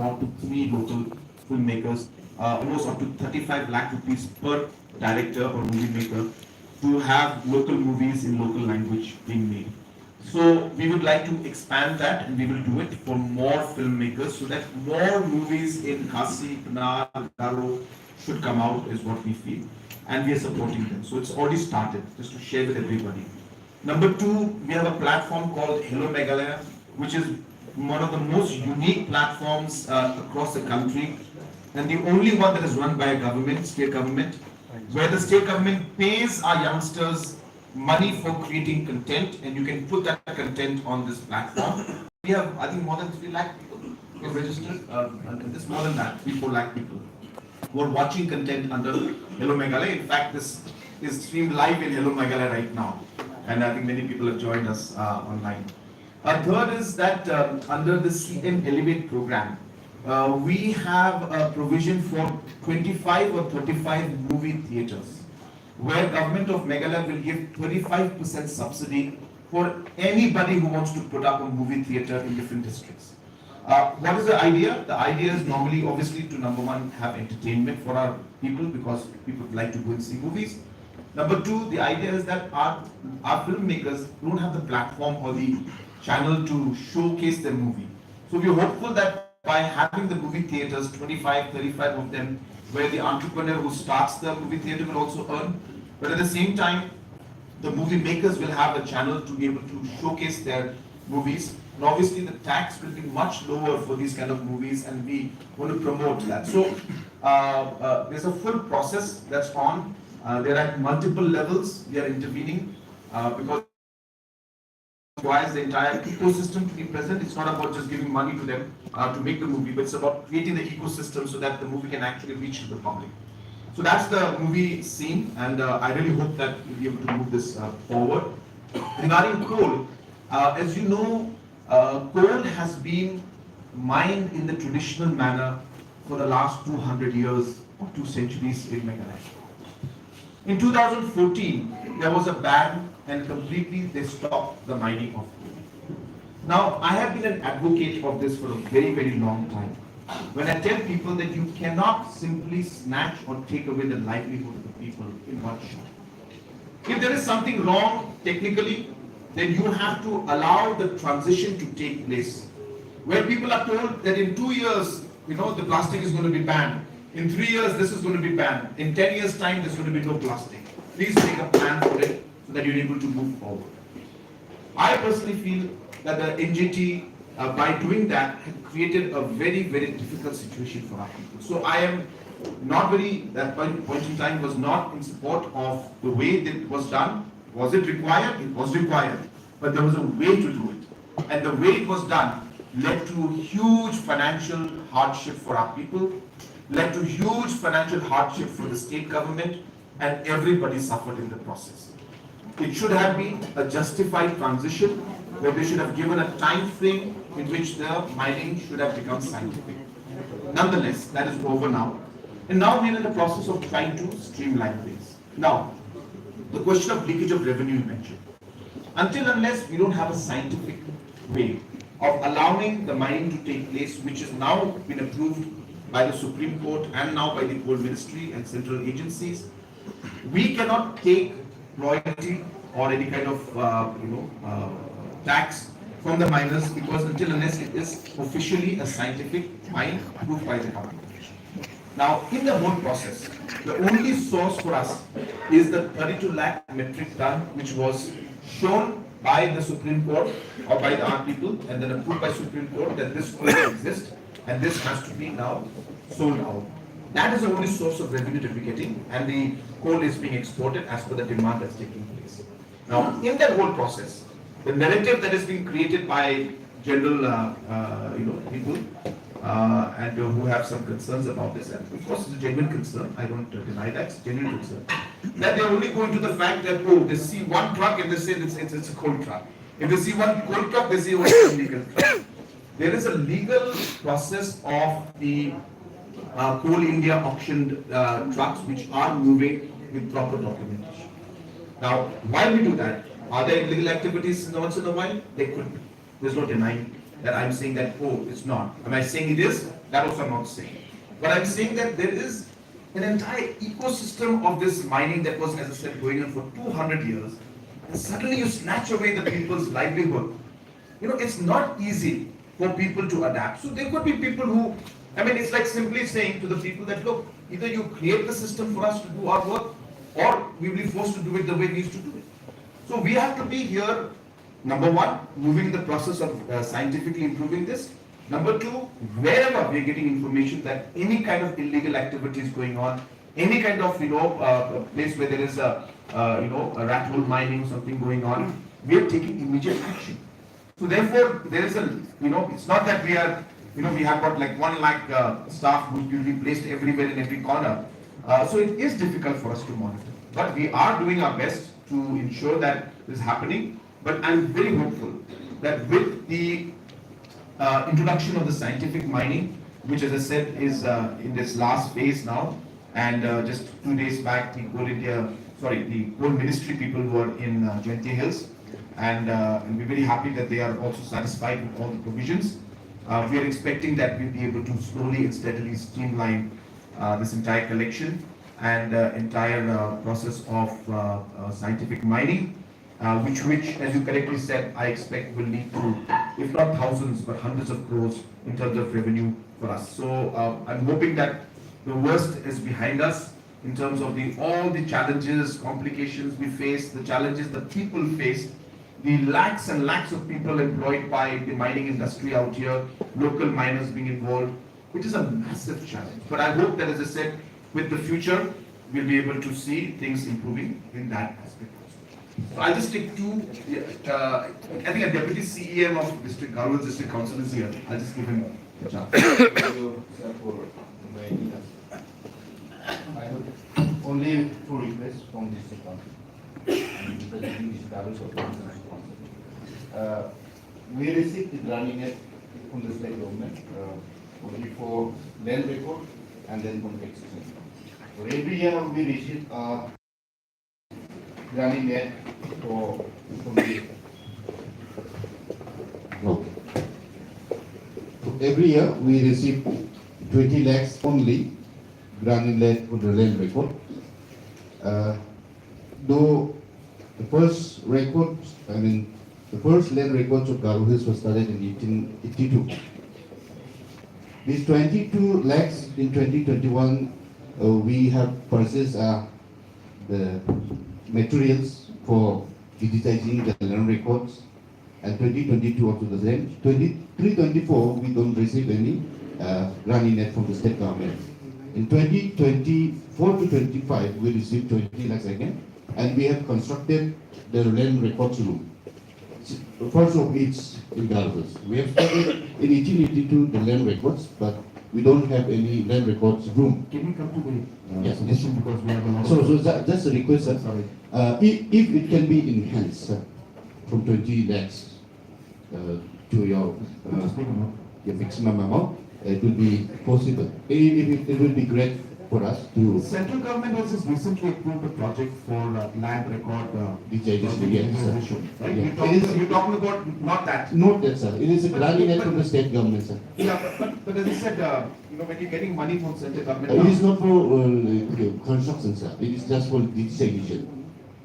4 to 3 local filmmakers, almost up to 35 lakh rupees per director or movie maker to have local movies in local language being made. So we would like to expand that, and we will do it for more filmmakers so that more movies in Khasi, Panar, Garo should come out is what we feel. And we are supporting them. So it's already started, just to share with everybody. Number two, we have a platform called Hello Meghalaya, which is one of the most unique platforms across the country, and the only one that is run by a government, state government, where the state government pays our youngsters money for creating content, and you can put that content on this platform. We have, I think, more than 3 lakh people who have registered, and this more than that, 3-4 lakh people who are watching content under Hello Meghalaya. In fact, this is streamed live in Hello Meghalaya right now, and I think many people have joined us online. Third is that under the CM Elevate program, we have a provision for 25 or 35 movie theatres, where government of Meghalaya will give 35% subsidy for anybody who wants to put up a movie theatre in different districts. What is the idea? The idea is normally, obviously, to number one, have entertainment for our people, because people like to go and see movies. Number two, the idea is that our filmmakers don't have the platform or the channel to showcase their movie. So we're hopeful that by having the movie theatres, 25, 35 of them, where the entrepreneur who starts the movie theatre will also earn, but at the same time, the movie makers will have a channel to be able to showcase their movies. And obviously, the tax will be much lower for these kind of movies, and we want to promote that. So there's a full process that's on. There are multiple levels we are intervening because it requires the entire ecosystem to be present. It's not about just giving money to them to make the movie, but it's about creating the ecosystem so that the movie can actually reach the public. So that's the movie scene, and I really hope that we'll be able to move this forward. Regarding coal, as you know, coal has been mined in the traditional manner for the last 200 years or 2 centuries in Meghalaya. In 2014, there was a ban, and completely they stopped the mining of coal. Now, I have been an advocate of this for a very, very long time. When I tell people that you cannot simply snatch or take away the livelihood of the people in one shot. If there is something wrong technically, then you have to allow the transition to take place. Where people are told that in 2 years, the plastic is going to be banned. In 3 years, this is going to be banned. In 10 years' time, there's going to be no plastic. Please make a plan for it so that you're able to move forward. I personally feel that the NGT, by doing that, had created a very, very difficult situation for our people. So I am not that point in time was not in support of the way that it was done. Was it required? It was required. But there was a way to do it. And the way it was done led to huge financial hardship for our people, led to huge financial hardship for the state government, and everybody suffered in the process. It should have been a justified transition, where they should have given a time frame in which the mining should have become scientific. Nonetheless, that is over now. And now we are in the process of trying to streamline things. Now, the question of leakage of revenue you mentioned. Until unless we don't have a scientific way of allowing the mining to take place, which has now been approved by the Supreme Court and now by the Coal Ministry and central agencies, we cannot take royalty or any kind of tax from the miners, because until unless it is officially a scientific mine approved by the government. Now, in the whole process, the only source for us is the 32 lakh metric ton, which was shown by the Supreme Court or by our people and then approved by Supreme Court that this coal exists and this has to be now sold out. That is the only source of revenue that we're getting, and the coal is being exported as per the demand that's taking place. Now, in that whole process, the narrative that is being created by general people and who have some concerns about this, and of course it's a genuine concern, I don't deny that, it's a genuine concern, that they're only going to the fact that, they see one truck and they say it's a coal truck. If they see one coal truck, they say it's a legal truck. There is a legal process of the Coal India auctioned trucks which are moving with proper documentation. Now, while we do that, are there illegal activities once in a while? There could be. There's no denying. that I'm saying that, oh, it's not. Am I saying it is? That also I'm not saying. But I'm saying that there is an entire ecosystem of this mining that was, as I said, going on for 200 years. And suddenly you snatch away the people's livelihood. It's not easy for people to adapt. So there could be people who, it's like simply saying to the people that, look, either you create the system for us to do our work, or we will be forced to do it the way we used to do it. So we have to be here, number one, moving the process of scientifically improving this. Number two, wherever we are getting information that any kind of illegal activity is going on, any kind of place where there is a a rat hole mining, something going on, we are taking immediate action. So therefore, there is it's not that we are, we have got like 1 lakh staff who will be placed everywhere in every corner. So it is difficult for us to monitor. But we are doing our best to ensure that this is happening. But I'm very hopeful that with the introduction of the scientific mining, which as I said is in this last phase now, and just 2 days back, the Coal Ministry people were in Jayantya Hills, and we're very happy that they are also satisfied with all the provisions. We are expecting that we'll be able to slowly and steadily streamline this entire collection and entire process of scientific mining, which, as you correctly said, I expect will lead to, if not thousands, but hundreds of crores in terms of revenue for us. So I'm hoping that the worst is behind us in terms of all the challenges, complications we face, the challenges that people face, the lakhs and lakhs of people employed by the mining industry out here, local miners being involved, which is a massive challenge. But I hope that, as I said, with the future, we'll be able to see things improving in that aspect. So I'll just take two. I think a deputy CEM of District Garhwal District Council is here. I'll just give him a chance. Thank you, sir, for inviting us. I have only two requests from District Council. Representing District Garhwal Council. We received the running net from the state government only for land record and then from taxation. So every year we receive running net from the No. So every year we receive 20 lakhs only granting land for the land record. Though the first records, the first land records of Garhwal Hills was started in 1882. These 22 lakhs in 2021, we have purchased the materials for digitizing the land records, and 2022 up to the same. 23-24 we don't receive any granting net from the state government. In 2024 to 25 we received 20 lakhs again, and we have constructed the land records room. First of each in Garhwal. We have started in 1882 the land records, but we don't have any land records room. Can you come to the Yes, suggestion, because we have a lot So that's a request, sir. Sorry. If it can be enhanced, sir, from 20 lakhs to your maximum amount, it will be possible. It will be great for us to Central government has just recently approved a project for land record digitization. Yes, sir. digitization, right? Yeah. You're talking about not that. Note that, sir. It is a granting net from the state government, sir. Yeah, but as I said, when you're getting money from central government, It is not for construction, sir. It is just for digitization.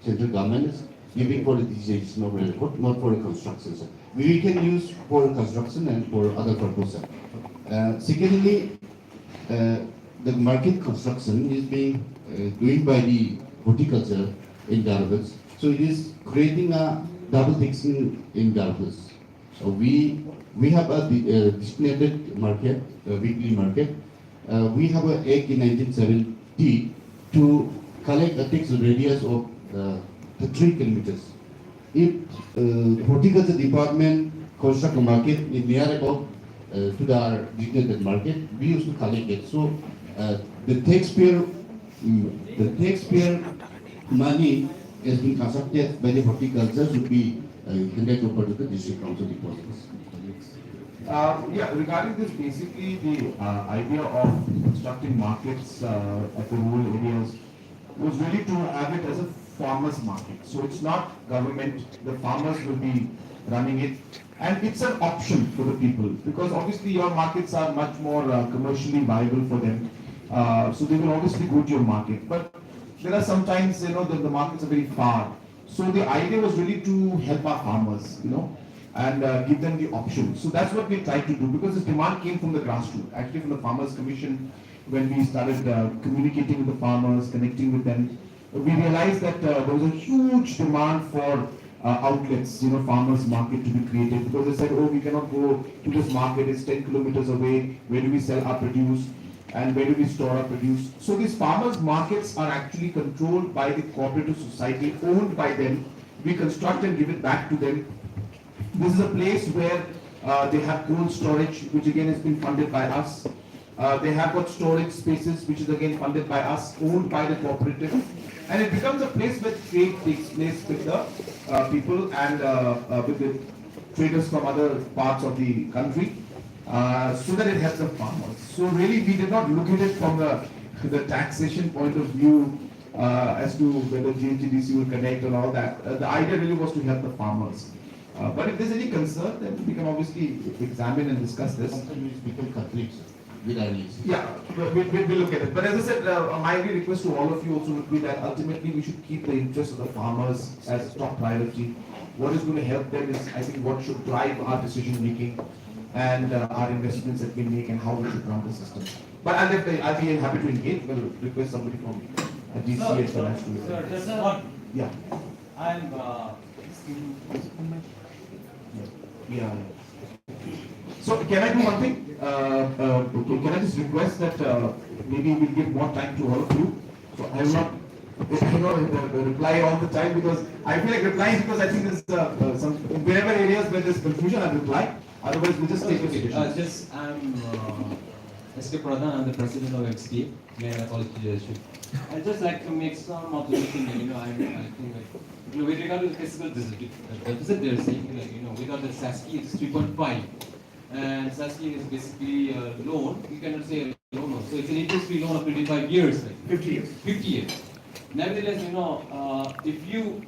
Central government is giving for the digitization of land record, not for the construction, sir. We can use for construction and for other purposes, sir. Secondly, the market construction is being doing by the horticulture in Garhwal. So it is creating a double taxing in Garhwal. So we have a designated market, a weekly market. We have an act in 1970 to collect a tax radius of 3 kilometers. If horticulture department construct a market in near about to our designated market, we used to collect it. So the taxpayer money has been constructed by the horticulture should be handed over to the district council deposits. yeah, regarding this, basically the idea of constructing markets at the rural areas was really to have it as a farmers market. So it's not government, the farmers will be running it, And it's an option for the people because obviously your markets are much more commercially viable for them. So they will obviously go to your market. But there are sometimes, the markets are very far. So the idea was really to help our farmers, and give them the option. So that's what we tried to do because this demand came from the grassroots, actually from the Farmers Commission. When we started communicating with the farmers, connecting with them, we realized that there was a huge demand for outlets, farmers market to be created because they said, oh, we cannot go to this market, it's 10 kilometers away, where do we sell our produce and where do we store our produce? So these farmers markets are actually controlled by the cooperative society, owned by them. We construct and give it back to them. This is a place where they have cold storage, which again has been funded by us. They have got storage spaces, which is again funded by us, owned by the cooperative. And it becomes a place where trade takes place with the people and with the traders from other parts of the country, so that it helps the farmers. So really, we did not look at it from the taxation point of view as to whether GHGDC will connect and all that. The idea really was to help the farmers. But if there's any concern, then we can obviously examine and discuss this. Sometimes we become Catholics with our needs. Yeah, we'll look at it. But as I said, my request to all of you also would be that ultimately we should keep the interest of the farmers as top priority. What is going to help them is, I think, what should drive our decision making and our investments that we make and how we should run the system. But I'll be happy to engage. We'll request somebody from DC as well as to. Sir, just one. Yeah. I'm Yeah. So can I do one thing? Can I just request that maybe we'll give more time to all of you? So I will not, reply all the time because I feel like replying because I think there's some wherever areas where there's confusion I'll reply. Otherwise we'll just take a decision. I'm SK Pradhan, I'm the president of AbC, Mayor College Leadership. I'd just like to make some observation. I think with regard to the fiscal deficit, they're saying without the SASKI it's 3.5. And SASKI is basically a loan. You cannot say a loan. So it's an interest-free loan of 25 years. 50 years. 50 years. Nevertheless, if you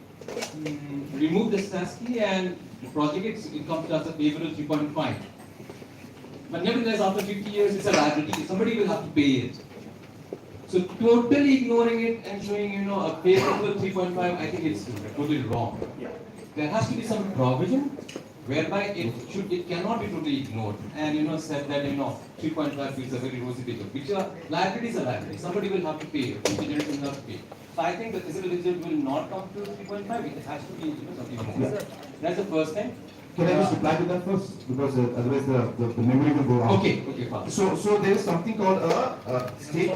remove the SASKI and the project, it comes to us a favorable 3.5. But nevertheless, after 50 years, it's a liability. Somebody will have to pay it. So totally ignoring it and showing a favorable 3.5, I think it's totally wrong. Yeah. There has to be some provision whereby it cannot be totally ignored, and said that 3.5 is a very rosy picture. Which liability is a liability. Somebody will have to pay. Future generations will have to pay. So I think the physical deficit will not come to 3.5. It has to be something more. That's the first thing. Can I just reply to that first? Because otherwise the memory will go out. Okay, fine. So there is something called a state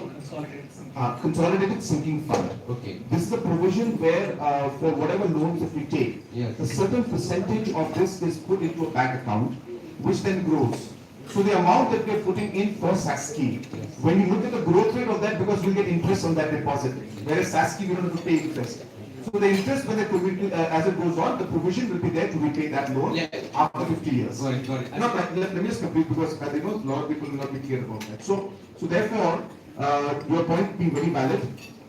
consolidated sinking fund. Okay. This is a provision where for whatever loans that we take, Yes. a certain percentage of this is put into a bank account, which then grows. So the amount that we are putting in for SASKI, when you look at the growth rate of that, because we'll get interest on that deposit, whereas SASKI we don't have to pay interest. So the interest, when as it goes on, the provision will be there to repay that loan after 50 years. Got it. No, let me just complete because I think a lot of people will not be clear about that. So therefore, your point being very valid,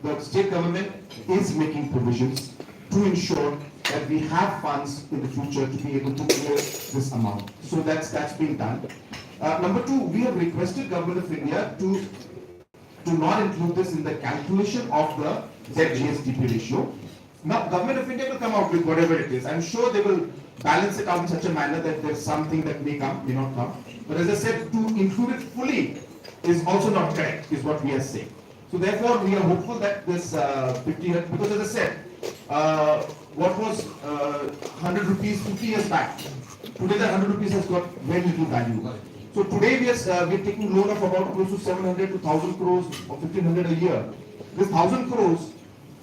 the state government is making provisions to ensure that we have funds in the future to be able to clear this amount. So that's being done. Number two, we have requested Government of India to not include this in the calculation of the ZGSDP ratio. Now, Government of India will come out with whatever it is. I'm sure they will balance it out in such a manner that there's something that may come, may not come. But as I said, to include it fully is also not correct, is what we are saying. So therefore, we are hopeful that this 50, because as I said, what was 100 rupees 50 years back, today that 100 rupees has got very little value. So today we are taking loan of about close to 700 to 1,000 crores or 1,500 a year. This 1,000 crores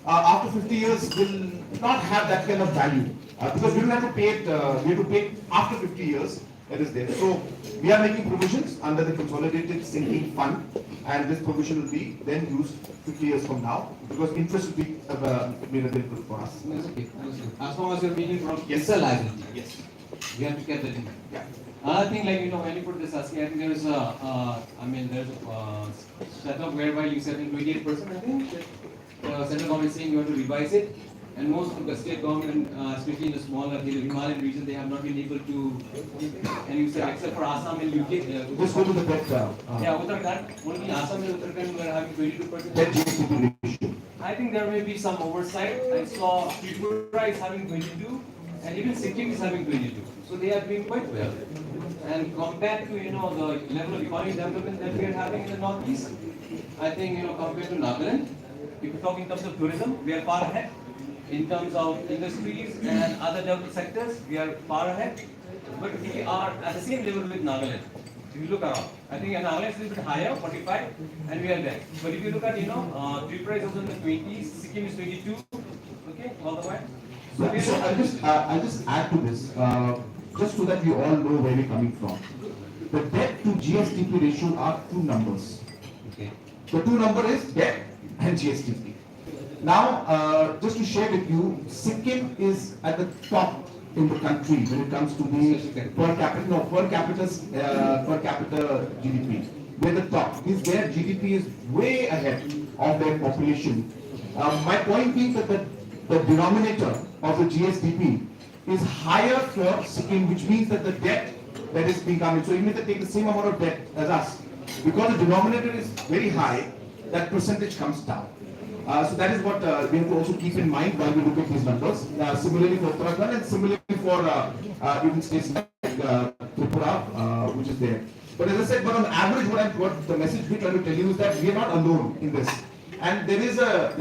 after 50 years will not have that kind of value because we don't have to pay it. We have to pay it after 50 years. That is there. So we are making provisions under the consolidated sinking fund, and this provision will be then used 50 years from now because interest will be made available for us. Okay. As long as you're making from yes, a liability. Yes. We have to get that in. Yeah. Another thing, when you put this ASCII, I think there's a setup whereby you set in 28%. I think the central government is saying you have to revise it. And most of the state government, especially in the smaller Himalayan region, they have not been able to, and you said except for Assam and UK, Just go to the debt. yeah, Uttarakhand, only Assam and Uttarakhand were having 22%. Debt GSDP ratio. I think there may be some oversight. I saw Tripura is having 22, and even Sikkim is having 22. So they are doing quite well. And compared to the level of economic development that we are having in the northeast, I think compared to Nagaland, if you talk in terms of tourism, we are far ahead. In terms of industries and other developed sectors, we are far ahead. But we are at the same level with Nagaland. If you look around, I think Nagaland is a little bit higher, 45, and we are there. But if you look at, Tripura is also in the 20s, Sikkim is 22, okay, all the way. So I'll just add to this, just so that you all know where we're coming from. The debt to GSDP ratio are two numbers. Okay. The two number is debt and GSDP. Now, just to share with you, Sikkim is at the top in the country when it comes to the per capita GDP. We're the top. Their GDP is way ahead of their population. My point being that the denominator of the GSDP is higher for Sikkim, which means that the debt that is being coming. So even if they take the same amount of debt as us, because the denominator is very high, that percentage comes down. So that is what we have to also keep in mind while we look at these numbers. Similarly for Uttarakhand and similarly for even states like Tripura, which is there. But as I said, but on average, what the message we try to tell you is that we are not alone in this. And and we are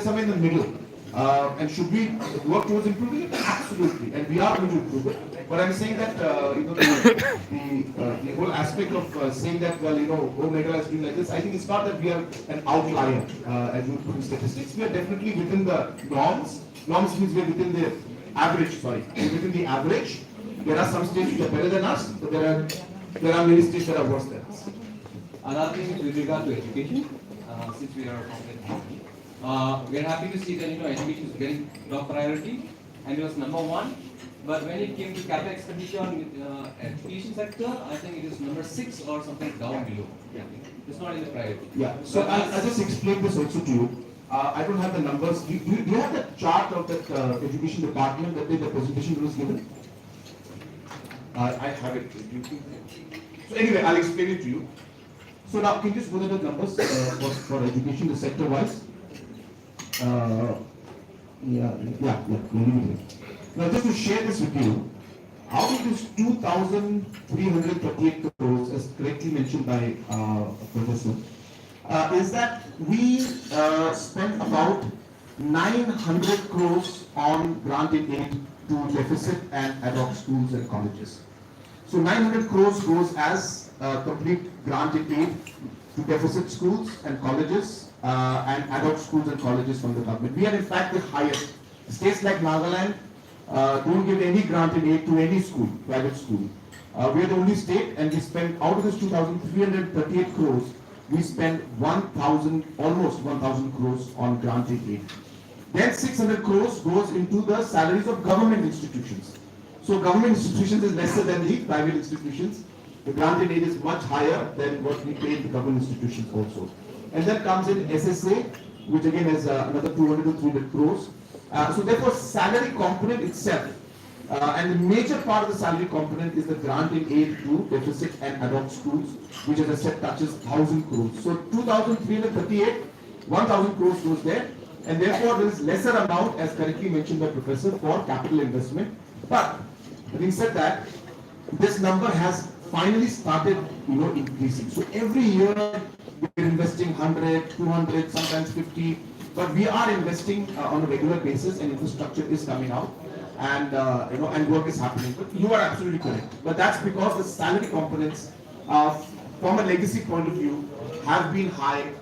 somewhere in the middle. And should we work towards improving it? Absolutely, and we are going to improve it. But I'm saying that the whole aspect of saying that Meghalaya is doing like this, I think it's not that we are an outlier as you put in statistics. We are definitely within the norms. Norms means we are within the average. Sorry, we're within the average. There are some states which are better than us, but there are many states that are worse than us. Another thing with regard to education, since we are a company. We are happy to see that education is getting top priority, and it was number one. But when it came to capital expenditure on education sector, I think it is number 6 or something down below. Yeah. It's not in the priority. Yeah. So I'll just explain this also to you. I don't have the numbers. Do you have the chart of that education department that the presentation was given? I have it. So anyway, I'll explain it to you. So now, can you just go to the numbers for education, the sector-wise? Now, just to share this with you, out of this 2,338 crores, as correctly mentioned by Professor, is that we spent about 900 crores on granted aid to deficit and ad hoc schools and colleges. So 900 crores goes as complete granted aid to deficit schools and colleges and ad hoc schools and colleges from the government. We are in fact the highest. States like Nagaland don't give any granted aid to any school, private school. We are the only state, and we spend out of this 2,338 crores, we spend almost 1,000 crores on granted aid. Then 600 crores goes into the salaries of government institutions. So government institutions is lesser than the private institutions. The granted aid is much higher than what we pay the government institutions also. And then comes in SSA, which again is another 200 to 300 crores. So therefore, salary component itself, and the major part of the salary component is the granted aid to deficit and ad hoc schools, which as I said touches 1,000 crores. So 2,338, 1,000 crores goes there, and therefore there is lesser amount, as correctly mentioned by Professor, for capital investment. But having said that, this number has finally started, increasing. So every year we're investing 100, 200, sometimes 50. But we are investing on a regular basis, and infrastructure is coming out, and and work is happening. But you are absolutely correct. But that's because the salary components, from a legacy point of view, have been high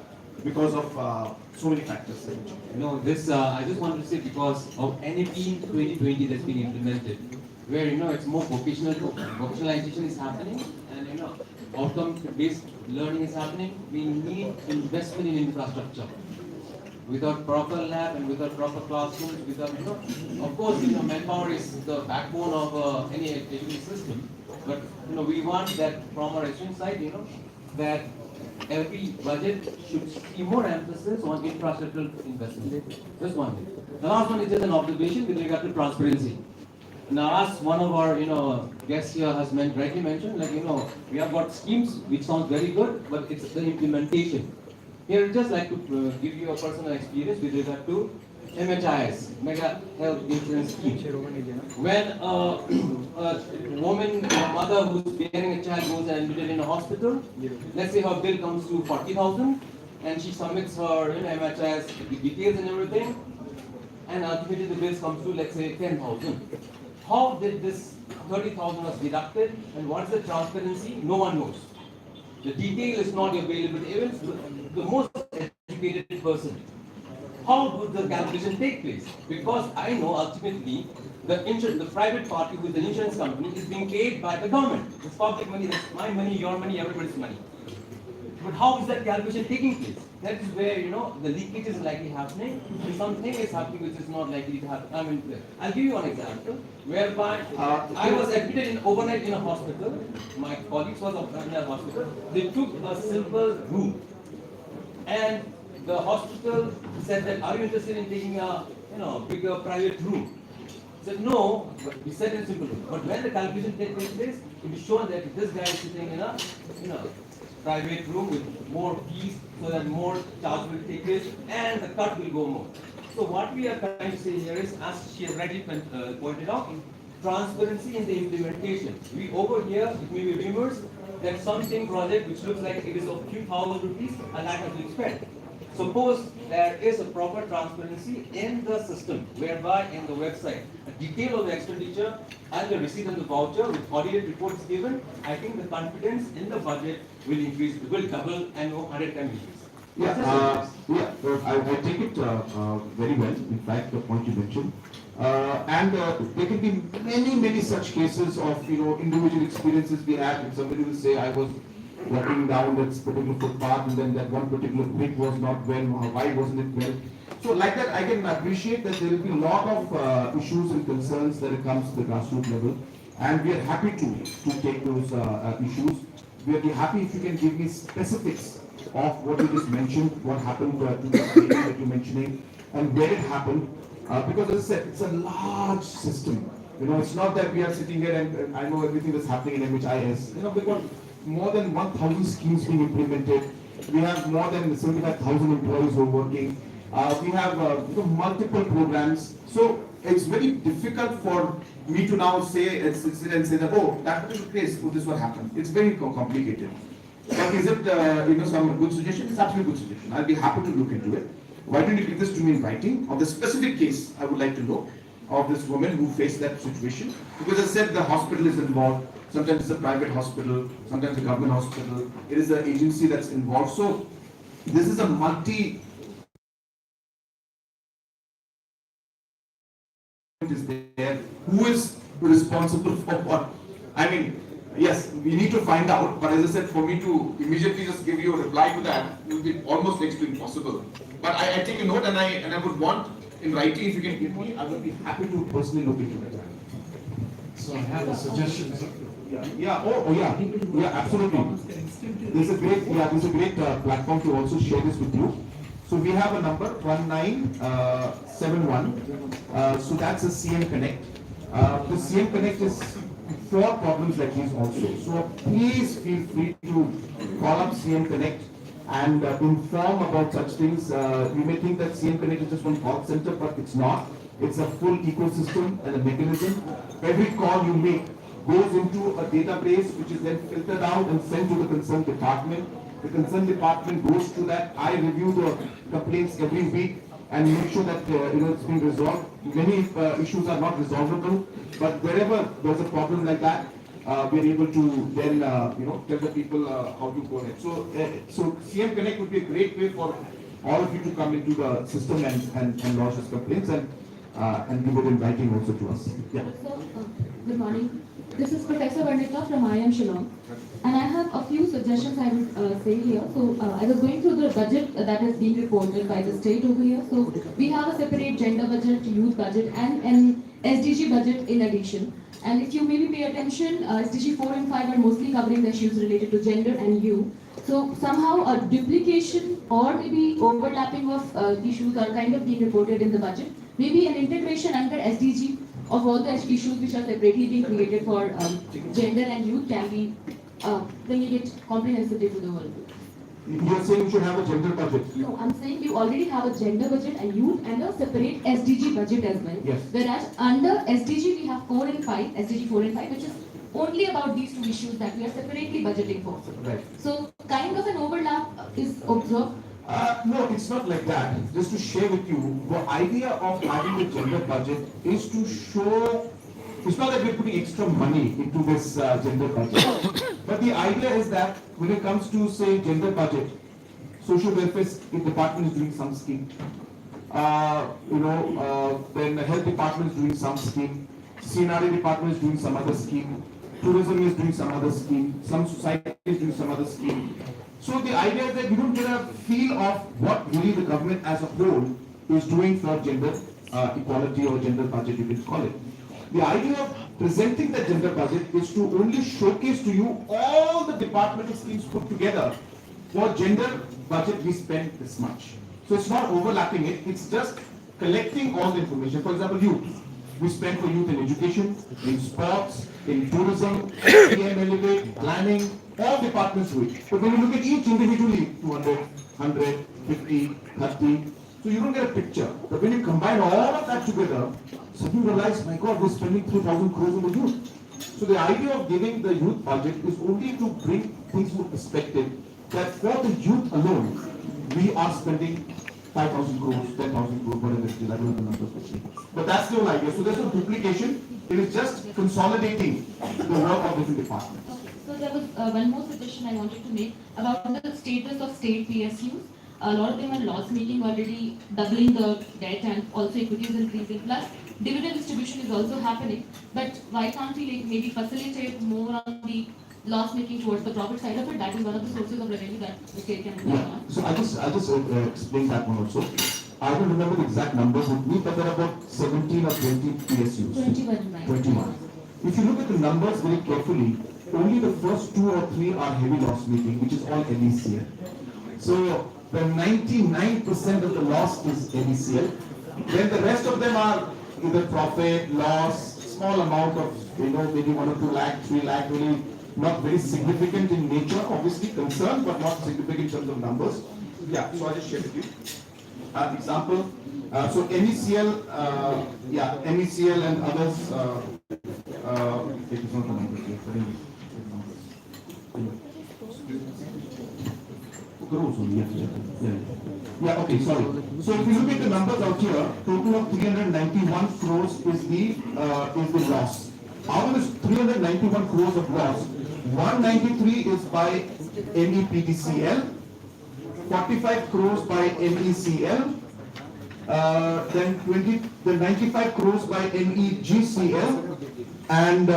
because of so many factors. This I just wanted to say because of NAP 2020 that's being implemented, where it's more vocationalization is happening, and outcome-based learning is happening. We need investment in infrastructure. Without proper lab and without proper classrooms, without of course manpower is the backbone of any education system. But we want that from our education side, that every budget should see more emphasis on infrastructural investment. Just one thing. The last one is just an observation with regard to transparency. Now, as one of our guests here has rightly mentioned, we have got schemes which sound very good, but it's the implementation. Here, I'd just like to give you a personal experience with regard to MHIS, Mega Health Insurance Scheme. When a woman, a mother who's bearing a child goes and admitted in a hospital, let's say her bill comes to 40,000, and she submits her MHIS details and everything, and ultimately the bills comes to, let's say, 10,000. How did this 30,000 was deducted, and what is the transparency? No one knows. The detail is not available even the most educated person. How would the calculation take place? Because I know ultimately the private party with an insurance company is being paid by the government. It's public money, that's my money, your money, everybody's money. But how is that calculation taking place? That is where the leakage is likely happening, and something is happening which is not likely to happen. I mean, I'll give you one example whereby I was admitted overnight in a hospital. My colleagues was in a hospital. They took a simple room, and the hospital said that, "Are you interested in taking a bigger private room?" I said no, but we said in simple room. But when the calculation takes place, it is shown that this guy is sitting in a private room with more fees, so that more charge will take place and the cut will go more. So what we are trying to say here is, as she has rightly pointed out, transparency in the implementation. We over here, it may be rumors that something project which looks like it is of few thousand rupees, a lakh has been spent. Suppose there is a proper transparency in the system, whereby in the website, a detail of the expenditure and the receipt and the voucher with audited reports given, I think the confidence in the budget will increase, will double and 100 times increase. I take it very well. In fact, the point you mentioned, and there can be many such cases of individual experiences we have. And somebody will say, "I was walking down that particular footpath, and then that one particular brick was not well. Why wasn't it well?" So like that, I can appreciate that there will be a lot of issues and concerns that it comes to the grassroots level, and we are happy to take those issues. We will be happy if you can give me specifics of what you just mentioned, what happened to the lady that you're mentioning, and where it happened. Because as I said, it's a large system. It's not that we are sitting here and I know everything that's happening in MHIS. We've got more than 1,000 schemes being implemented. We have more than 75,000 employees who are working. We have multiple programs. So it's very difficult for me to now say and say that, oh, that particular place, oh, this is what happened. It's very complicated. But is it some good suggestion? It's absolutely good suggestion. I'll be happy to look into it. Why don't you give this to me in writing? Of the specific case, I would like to know of this woman who faced that situation. Because as I said, the hospital is involved. Sometimes it's a private hospital, sometimes a government hospital. It is an agency that's involved. So this is a multi is there. Who is responsible for what? I mean, yes, we need to find out, but as I said, for me to immediately just give you a reply to that will be almost next to impossible. But I take a note, and I would want in writing, if you can give me, I would be happy to personally look into it. So I have a suggestion. Yeah, absolutely. There's a great platform to also share this with you. So we have a number 1971. So that's a CM Connect. The CM Connect is for problems like these also. So please feel free to call up CM Connect and inform about such things. You may think that CM Connect is just one call center, but it's not. It's a full ecosystem and a mechanism. Every call you make goes into a database which is then filtered out and sent to the concerned department. The concerned department goes to that. I review the complaints every week and make sure that it's being resolved. Many issues are not resolvable, but wherever there's a problem like that, we are able to then tell the people how to go ahead. So CM Connect would be a great way for all of you to come into the system and lodge these complaints and give it in writing also to us. Yeah. Good morning. This is Professor Varnita from IIM Shillong, and I have a few suggestions I would say here. So I was going through the budget that is being reported by the state over here. So we have a separate gender budget, youth budget, and an SDG budget in addition. And if you maybe pay attention, SDG 4 and 5 are mostly covering the issues related to gender and youth. So somehow a duplication or maybe overlapping of issues are kind of being reported in the budget. Maybe an integration under SDG of all the issues which are separately being created for gender and youth can be bringing it comprehensively to the world. You're saying you should have a gender budget? No, I'm saying we already have a gender budget and youth and a separate SDG budget as well. Yes. Whereas under SDG we have 4 and 5, SDG 4 and 5, which is only about these two issues that we are separately budgeting for. Right. So kind of an overlap is observed. No, it's not like that. Just to share with you, the idea of having a gender budget is to show, it's not that we're putting extra money into this gender budget. But the idea is that when it comes to, say, gender budget, social welfare department is doing some scheme. Then the health department is doing some scheme. CNRA department is doing some other scheme. Tourism is doing some other scheme. Some society is doing some other scheme. So the idea is that you don't get a feel of what really the government as a whole is doing for gender equality or gender budget, you can call it. The idea of presenting the gender budget is to only showcase to you all the departmental schemes put together. For gender budget, we spend this much. So it's not overlapping it, it's just collecting all the information. For example, youth. We spend for youth in education, in sports, in tourism, PM elevate, planning, all departments do it. But when you look at each individually, 200, 100, 50, 30, so you don't get a picture. But when you combine all of that together, suddenly you realize, my God, we're spending 3,000 crores on the youth. So the idea of giving the youth budget is only to bring things into perspective that for the youth alone, we are spending 5,000 crores, 10,000 crores, whatever it is, I don't know the numbers especially. But that's the whole idea. So there's no duplication, it is just consolidating the work of different departments. Okay. So there was one more suggestion I wanted to make about the status of state PSUs. A lot of them are loss making, already doubling the debt and also equity is increasing. Plus dividend distribution is also happening. But why can't we maybe facilitate more on the loss making towards the profit side of it? That is one of the sources of revenue that the state can rely on. So I'll just explain that one also. I don't remember the exact numbers with me, but there are about 17 or 20 PSUs. 21, right? 21. If you look at the numbers very carefully, only the first 2 or 3 are heavy loss making, which is all NECL. So the 99% of the loss is NECL. Then the rest of them are either profit, loss, small amount of, maybe 1 or 2 lakh, 3 lakh, really not very significant in nature, obviously concerned, but not significant in terms of numbers. Yeah, so I'll just share with you. Example, so NECL, NECL and others, it is not the numbers here, but anyway. Yeah, okay, sorry. So if you look at the numbers out here, total of 391 crores is the loss. Out of this 391 crores of loss, 193 is by MEPDCL, 45 crores by MECL, then 95 crores by MEGCL, and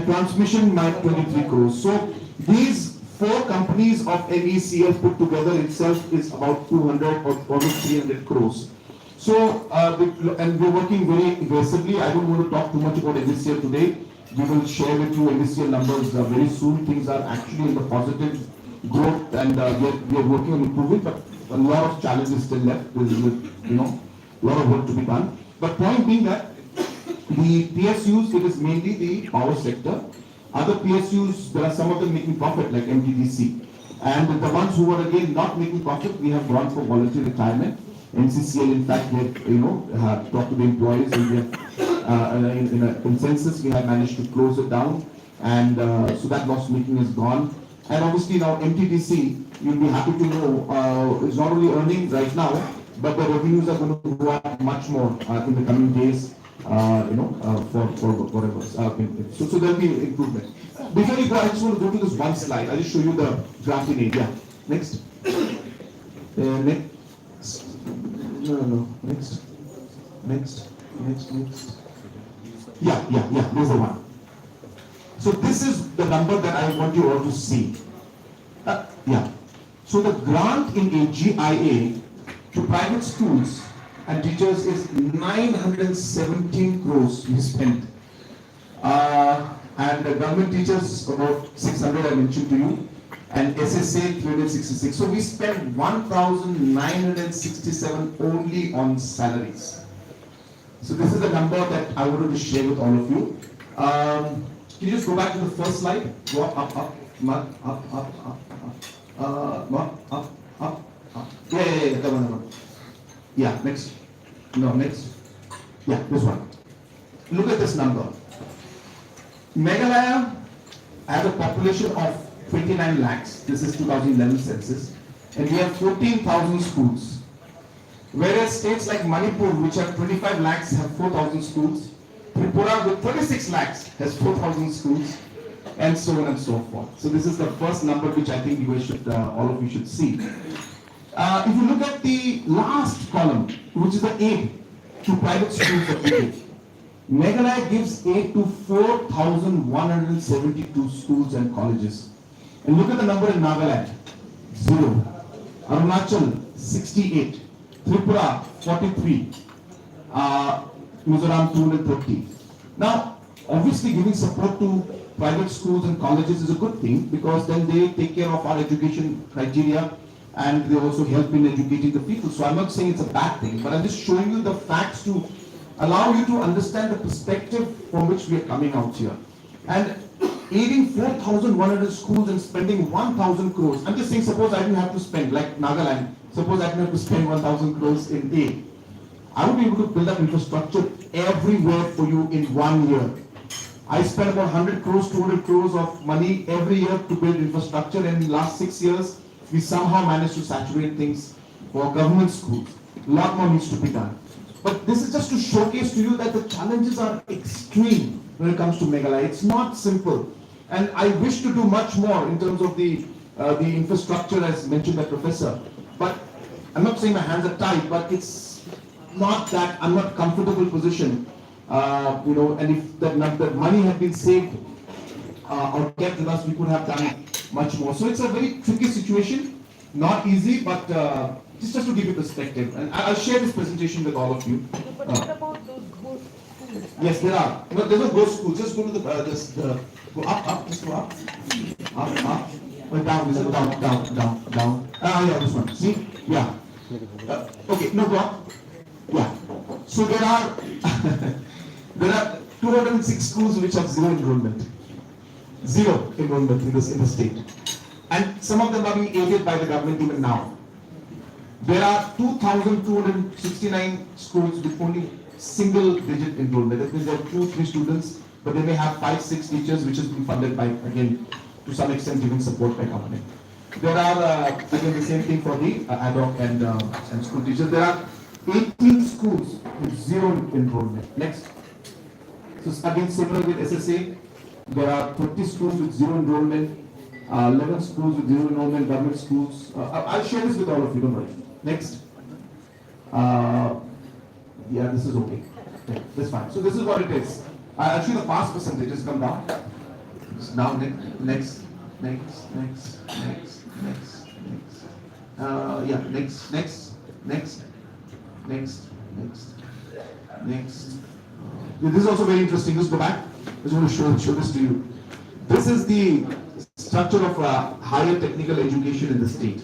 transmission might 23 crores. So these 4 companies of MECL put together itself is about 200 or almost 300 crores. So, and we're working very aggressively. I don't want to talk too much about MECL today. We will share with you MECL numbers very soon. Things are actually in the positive growth, and we are working on improving, but a lot of challenges still left. There is, a lot of work to be done. But point being that the PSUs, it is mainly the power sector. Other PSUs, there are some of them making profit, like MTDC. And the ones who are again not making profit, we have gone for voluntary retirement. NCCL, in fact, we have talked to the employees, and we have, in a consensus, we have managed to close it down, and so that loss making is gone. And obviously now MTDC, you'll be happy to know, is not only earning right now, but the revenues are going to go up much more in the coming days. For whatever. So there'll be improvement. Before you go, I just want to go to this one slide. I'll just show you the graph in India. Next. Next. No. Next. Yeah. There's the one. So this is the number that I want you all to see. So the grant in AGIA to private schools and teachers is 917 crores we spent. And the government teachers about 600 I mentioned to you. and SSA 366. So we spent 1,967 only on salaries. So this is the number that I wanted to share with all of you. Can you just go back to the first slide? Go up, up, Mark, up, Mark, up. Yeah, that one. Yeah, next. No, next. Yeah, this one. Look at this number. Meghalaya has a population of 29 lakhs. This is 2011 census. And we have 14,000 schools. Whereas states like Manipur, which have 25 lakhs, have 4,000 schools. Tripura with 36 lakhs has 4,000 schools, and so on and so forth. So this is the first number which I think you guys should, all of you should see. If you look at the last column, which is the aid to private schools of India, Meghalaya gives aid to 4,172 schools and colleges. And look at the number in Nagaland, 0. Arunachal, 68. Tripura, 43. Mizoram, 230. Now, obviously giving support to private schools and colleges is a good thing, because then they take care of our education criteria and they also help in educating the people. So I'm not saying it's a bad thing, but I'm just showing you the facts to allow you to understand the perspective from which we are coming out here. And aiding 4,100 schools and spending 1,000 crores. I'm just saying, suppose I didn't have to spend, like Nagaland, suppose I didn't have to spend 1,000 crores in aid. I would be able to build up infrastructure everywhere for you in 1 year. I spent about 100 crores, 200 crores of money every year to build infrastructure, and in the last 6 years, we somehow managed to saturate things for government schools. A lot more needs to be done. But this is just to showcase to you that the challenges are extreme when it comes to Meghalaya. It's not simple. And I wish to do much more in terms of the infrastructure, as mentioned by Professor. But I'm not saying my hands are tied, but it's not that I'm not comfortable position. And if that money had been saved or kept with us, we could have done much more. So it's a very tricky situation, not easy, but just to give you perspective. And I'll share this presentation with all of you. But what about those ghost schools? Yes, there are. But there's no ghost school. Just go to the go up, just go up, up. Or down, down. Yeah, this one. See? Yeah. Okay, no, go up. Yeah. So there are 206 schools which have zero enrollment. Zero enrollment in the state. And some of them are being aided by the government even now. There are 2,269 schools with only single digit enrollment. That means there are 2-3 students, but they may have 5-6 teachers, which has been funded by, again, to some extent given support by government. There are, again, the same thing for the ad hoc and school teachers. There are 18 schools with zero enrollment. Next. So again, similar with SSA, there are 20 schools with zero enrollment, 11 schools with zero enrollment, government schools. I'll share this with all of you, don't worry. Next. Yeah, this is okay. Yeah, that's fine. So this is what it is. Actually, the pass percentages come down. Now, next. Yeah, next. This is also very interesting. Just go back. I just want to show this to you. This is the structure of higher technical education in the state.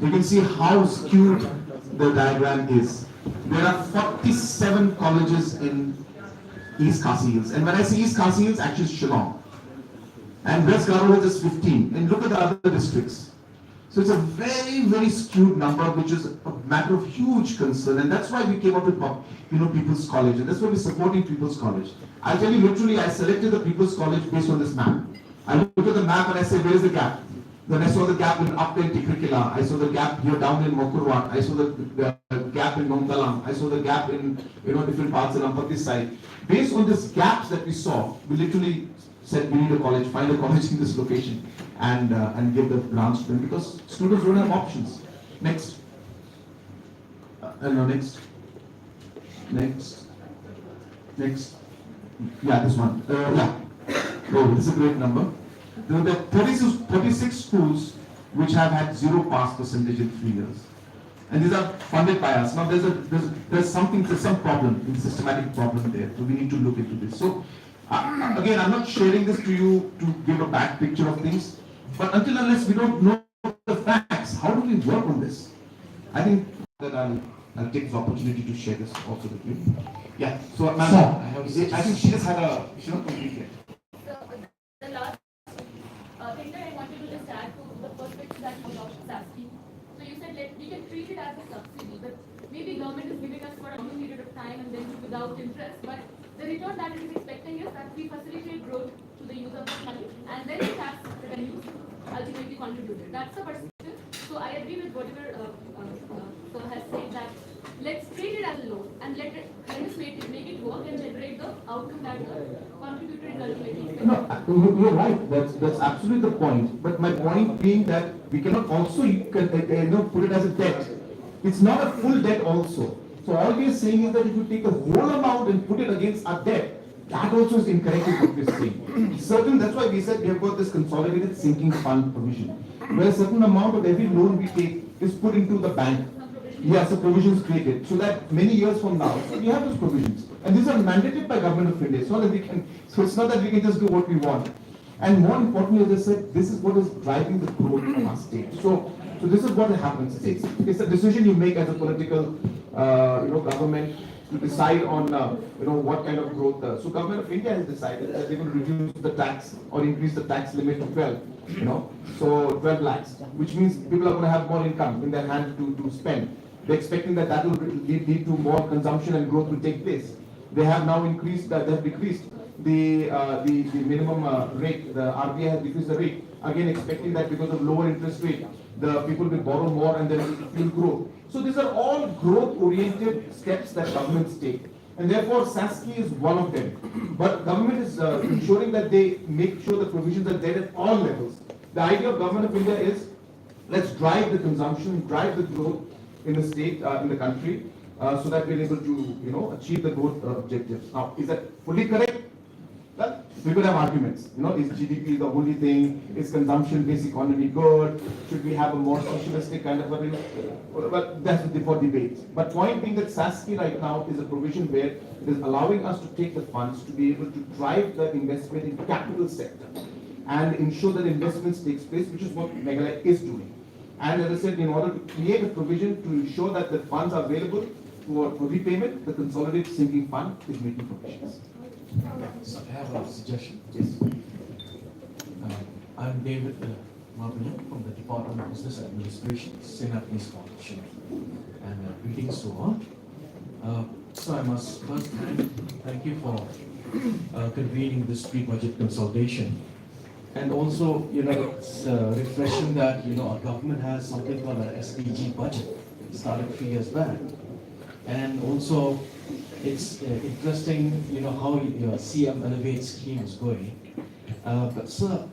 You can see how skewed the diagram is. There are 47 colleges in East Khasi Hills. And when I say East Khasi Hills, actually Shillong. And West Garo Hills is 15. And look at the other districts. So it's a very, very skewed number, which is a matter of huge concern. And that's why we came up with, People's College. And that's why we're supporting People's College. I'll tell you, literally, I selected the People's College based on this map. I look at the map and I say, where is the gap? Then I saw the gap in up in Tikrikila. I saw the gap here down in Mokurwat. I saw the gap in Nongtalam. I saw the gap in different parts in Ampati side. Based on these gaps that we saw, we literally said we need a college, find a college in this location, and give the grants to them, because students don't have options. Next. Next. Yeah, this one. Oh, this is a great number. There are 36 schools which have had zero pass percentage in 3 years. And these are funded by us. Now there's some problem, a systematic problem there. So we need to look into this. So again, I'm not sharing this to you to give a bad picture of things, But until unless we don't know the facts, how do we work on this? I think that I'll take this opportunity to share this also with you. Yeah, so ma'am, Sir, I have a I think she just had a, she not complete yet. The last thing that I wanted to just add to the perspective that you talked about asking. So you said we can treat it as a subsidy, but maybe government is giving us for a long period of time and then without interest. But the return that it is expecting is that we facilitate growth to the use of this money and then the tax revenues ultimately contributed. That's the perspective. So I agree with whatever sir has said that let's treat it as a loan and let us make it work and generate the outcome that the contributor is ultimately expecting. No, you're right. That's absolutely the point. But my point being that we cannot also put it as a debt. It's not a full debt also. So all we are saying is that if you take a whole amount and put it against our debt, that also is incorrect in what we're saying. That's why we said we have got this consolidated sinking fund provision, where a certain amount of every loan we take is put into the bank. Yes, the provisions created, so that many years from now, we have those provisions. And these are mandated by Government of India. It's not that we can, so it's not that we can just do what we want. And more importantly, as I said, this is what is driving the growth of our state. So this is what happens. It's a decision you make as a political, government to decide on, what kind of growth. So Government of India has decided that they're going to reduce the tax or increase the tax limit to 12. So 12 lakhs, which means people are going to have more income in their hand to spend. They're expecting that will lead to more consumption and growth will take place. They have now decreased the minimum rate. The RBI has decreased the rate, again expecting that because of lower interest rate, the people will borrow more and then it will grow. So these are all growth-oriented steps that governments take. And therefore, SASKI is one of them. But government is ensuring that they make sure the provisions are there at all levels. The idea of Government of India is, let's drive the consumption, drive the growth in the state, in the country, so that we're able to, achieve the growth objectives. Now, is that fully correct? Well, we could have arguments. Is GDP the only thing? Is consumption-based economy good? Should we have a more socialistic kind of a? Well, that's for debate. But point being that SASKI right now is a provision where it is allowing us to take the funds to be able to drive the investment in capital sector and ensure that investments takes place, which is what Meghalaya is doing. And as I said, in order to create a provision to ensure that the funds are available for repayment, the consolidated sinking fund is making provisions. So I have a suggestion. Yes. I'm David Marvin from the Department of Business Administration, Senate College, and greetings to all. So I must first thank you for convening this pre-budget consultation. And also, it's refreshing that, our government has something called an SDG budget. It started 3 years back. And also, it's interesting, how your CM Elevate scheme is going. But sir,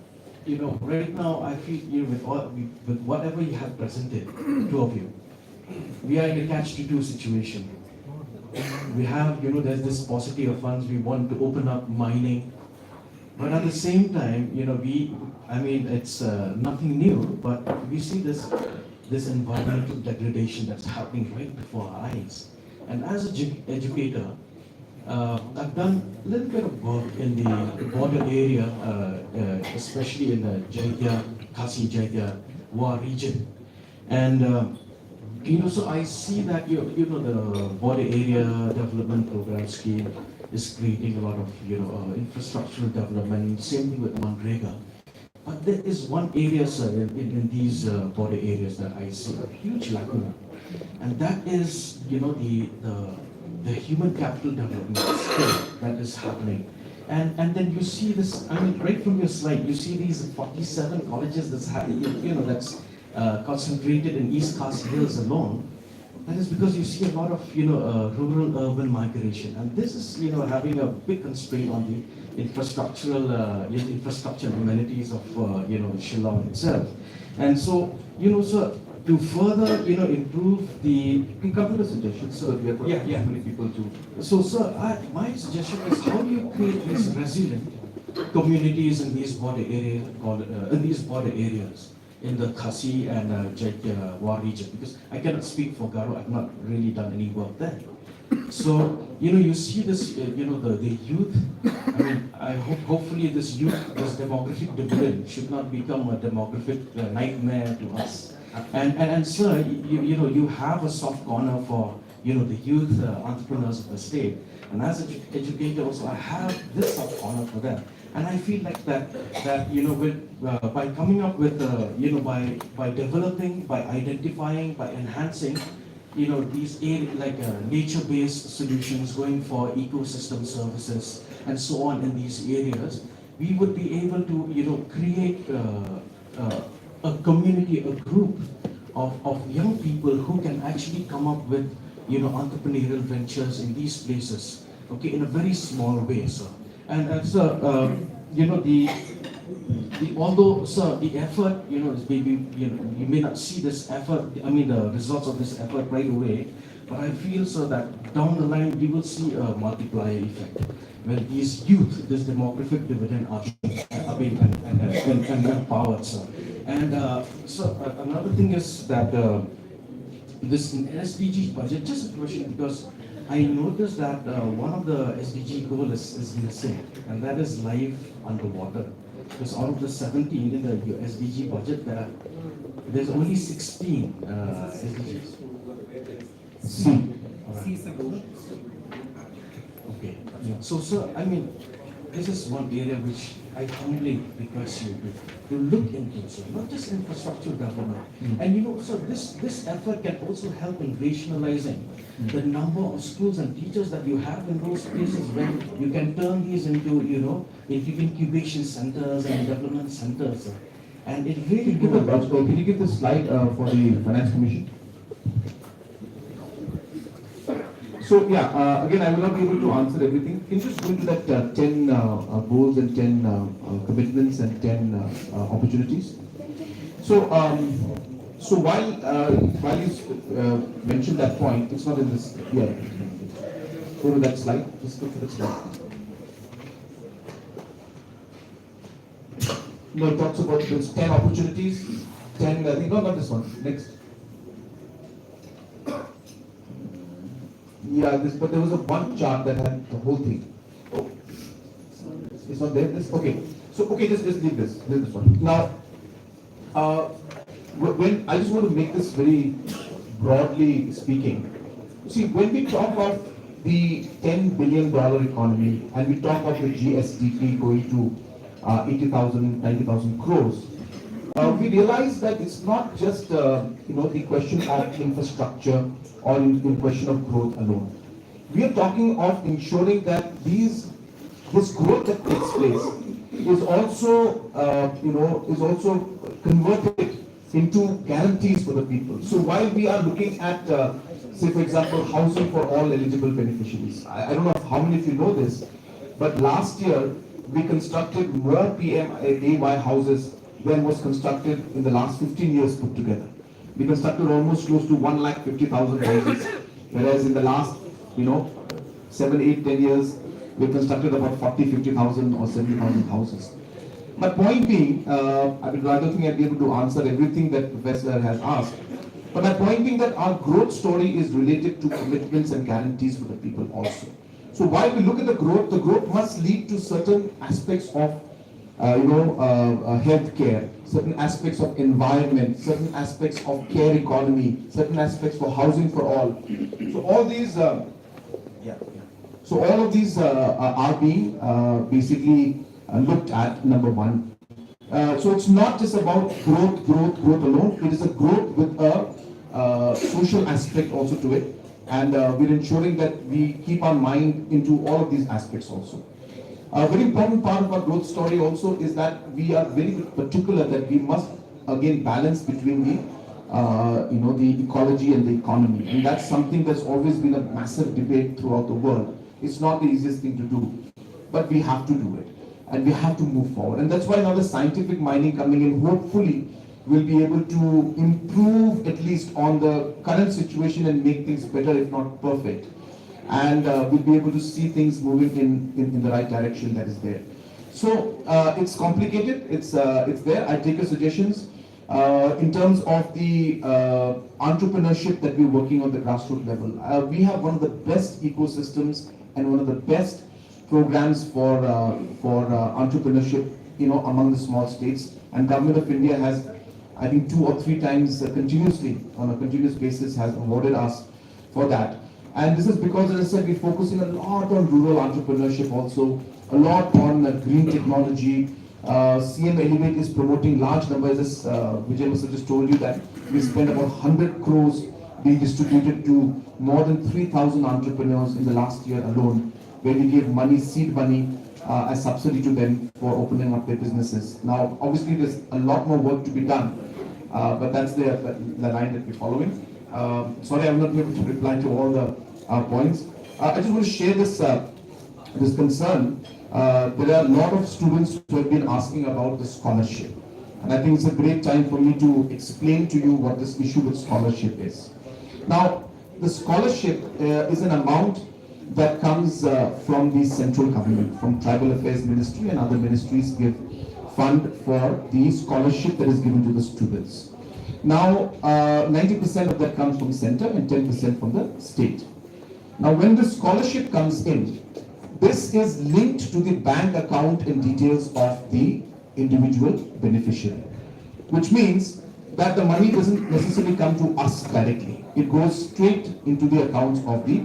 right now I feel, with whatever you have presented, two of you, we are in a catch-22 situation. We have, there's this paucity of funds. We want to open up mining. But at the same time, it's nothing new, but we see this environmental degradation that's happening right before our eyes. And as an educator, I've done a little bit of work in the border area, especially in the Jaitya, Khasi Jaitya War region. And so I see that the border area development program scheme is creating a lot of infrastructural development. Same thing with Manrega. But there is one area, sir, in these border areas that I see a huge lacuna, and that is the human capital development skill that is happening. And then you see this, right from your slide, you see these 47 colleges that's concentrated in East Khasi Hills alone. That is because you see a lot of rural-urban migration, and this is having a big constraint on the infrastructure and amenities of Shillong itself. And so so to further improve the You can come to the suggestions, so we have got many people to. so sir, my suggestion is how do you create these resilient communities in these border areas? In the Khasi and Jaitya War region, because I cannot speak for Garo, I've not really done any work there. So, you see this, the youth, I mean, I hope, hopefully this youth, this demographic dividend should not become a demographic nightmare to us. And sir, you have a soft corner for, the youth entrepreneurs of the state. And as an educator also, I have this soft corner for them. And I feel like that by coming up with, by developing, by identifying, by enhancing, these nature-based solutions, going for ecosystem services and so on in these areas, we would be able to, create a community, a group of young people who can actually come up with, entrepreneurial ventures in these places, okay, in a very small way, sir. And sir, although, sir, the effort, is maybe, you may not see this effort, I mean, the results of this effort right away, but I feel, sir, that down the line, we will see a multiplier effect when these youth, this demographic dividend are being empowered, sir. And, sir, another thing is that this SDG budget, just a question, because I noticed that one of the SDG goals is missing, and that is life underwater. Because out of the 17 in the SDG budget, there's only 16 SDGs. C. Right. Okay. Yeah. So, sir, I mean, this is one area which I humbly request you to look into, sir, not just infrastructure development. And sir, this effort can also help in rationalizing the number of schools and teachers that you have in those places, when you can turn these into, into incubation centers and development centers, sir. And it really Can you give the slide for the Finance Commission? So yeah, again, I will not be able to answer everything. Can you just go into that 10 goals and 10 commitments and 10 opportunities? So, so while you mentioned that point, it's not in this here. Go to that slide. Just go to that slide. No, it talks about those 10 opportunities. 10. I think not this one. Next. Yeah, but there was a one chart that had the whole thing. Oh, it's not there. This okay. So okay, just leave this. Leave this one. Now, when I just want to make this very broadly speaking. See, when we talk of the $10 billion economy and we talk of the GSDP going to 80,000, 90,000 crores, we realize that it's not just the question of infrastructure or in question of growth alone. We are talking of ensuring that this growth that takes place is also is also converted into guarantees for the people. So while we are looking at say for example housing for all eligible beneficiaries, I don't know how many of you know this, but last year we constructed more PMAY houses than was constructed in the last 15 years put together. We constructed almost close to 1,50,000 houses, whereas in the last 7, 8, 10 years we constructed about 40, 50,000 or 70,000 houses. My point being, I don't think I'll be able to answer everything that Professor has asked, but my point being that our growth story is related to commitments and guarantees for the people also. So while we look at the growth must lead to certain aspects of healthcare, certain aspects of environment, certain aspects of care economy, certain aspects for housing for all. So all these, so all of these are being basically looked at. Number one. So it's not just about growth alone. It is a growth with a social aspect also to it, and we're ensuring that we keep our mind into all of these aspects also. A very important part of our growth story also is that we are very particular that we must again balance between the ecology and the economy, and that's something that's always been a massive debate throughout the world. It's not the easiest thing to do, but we have to do it, and we have to move forward. And that's why now the scientific mining coming in hopefully will be able to improve at least on the current situation and make things better, if not perfect. And we'll be able to see things moving in the right direction that is there. So it's complicated, it's there. I take your suggestions. In terms of the entrepreneurship that we're working on the grassroots level, we have one of the best ecosystems and one of the best programs for entrepreneurship, among the small states. And Government of India has, I think, 2 or 3 times continuously, on a continuous basis, has awarded us for that. And this is because, as I said, we're focusing a lot on rural entrepreneurship also, a lot on green technology. CM Elevate is promoting large numbers, as Vijay Mr. just told you, that we spent about 100 crores being distributed to more than 3,000 entrepreneurs in the last year alone, where we gave money, seed money, as subsidy to them for opening up their businesses. Now, obviously, there's a lot more work to be done, but that's the line that we're following. Sorry, I will not be able to reply to all the points. I just want to share this concern. There are a lot of students who have been asking about the scholarship, and I think it's a great time for me to explain to you what this issue with scholarship is. Now, the scholarship is an amount that comes from the central government, from Tribal Affairs Ministry, and other ministries give fund for the scholarship that is given to the students. Now, 90% of that comes from center and 10% from the state. Now, when the scholarship comes in, this is linked to the bank account and details of the individual beneficiary, which means that the money doesn't necessarily come to us directly. It goes straight into the accounts of the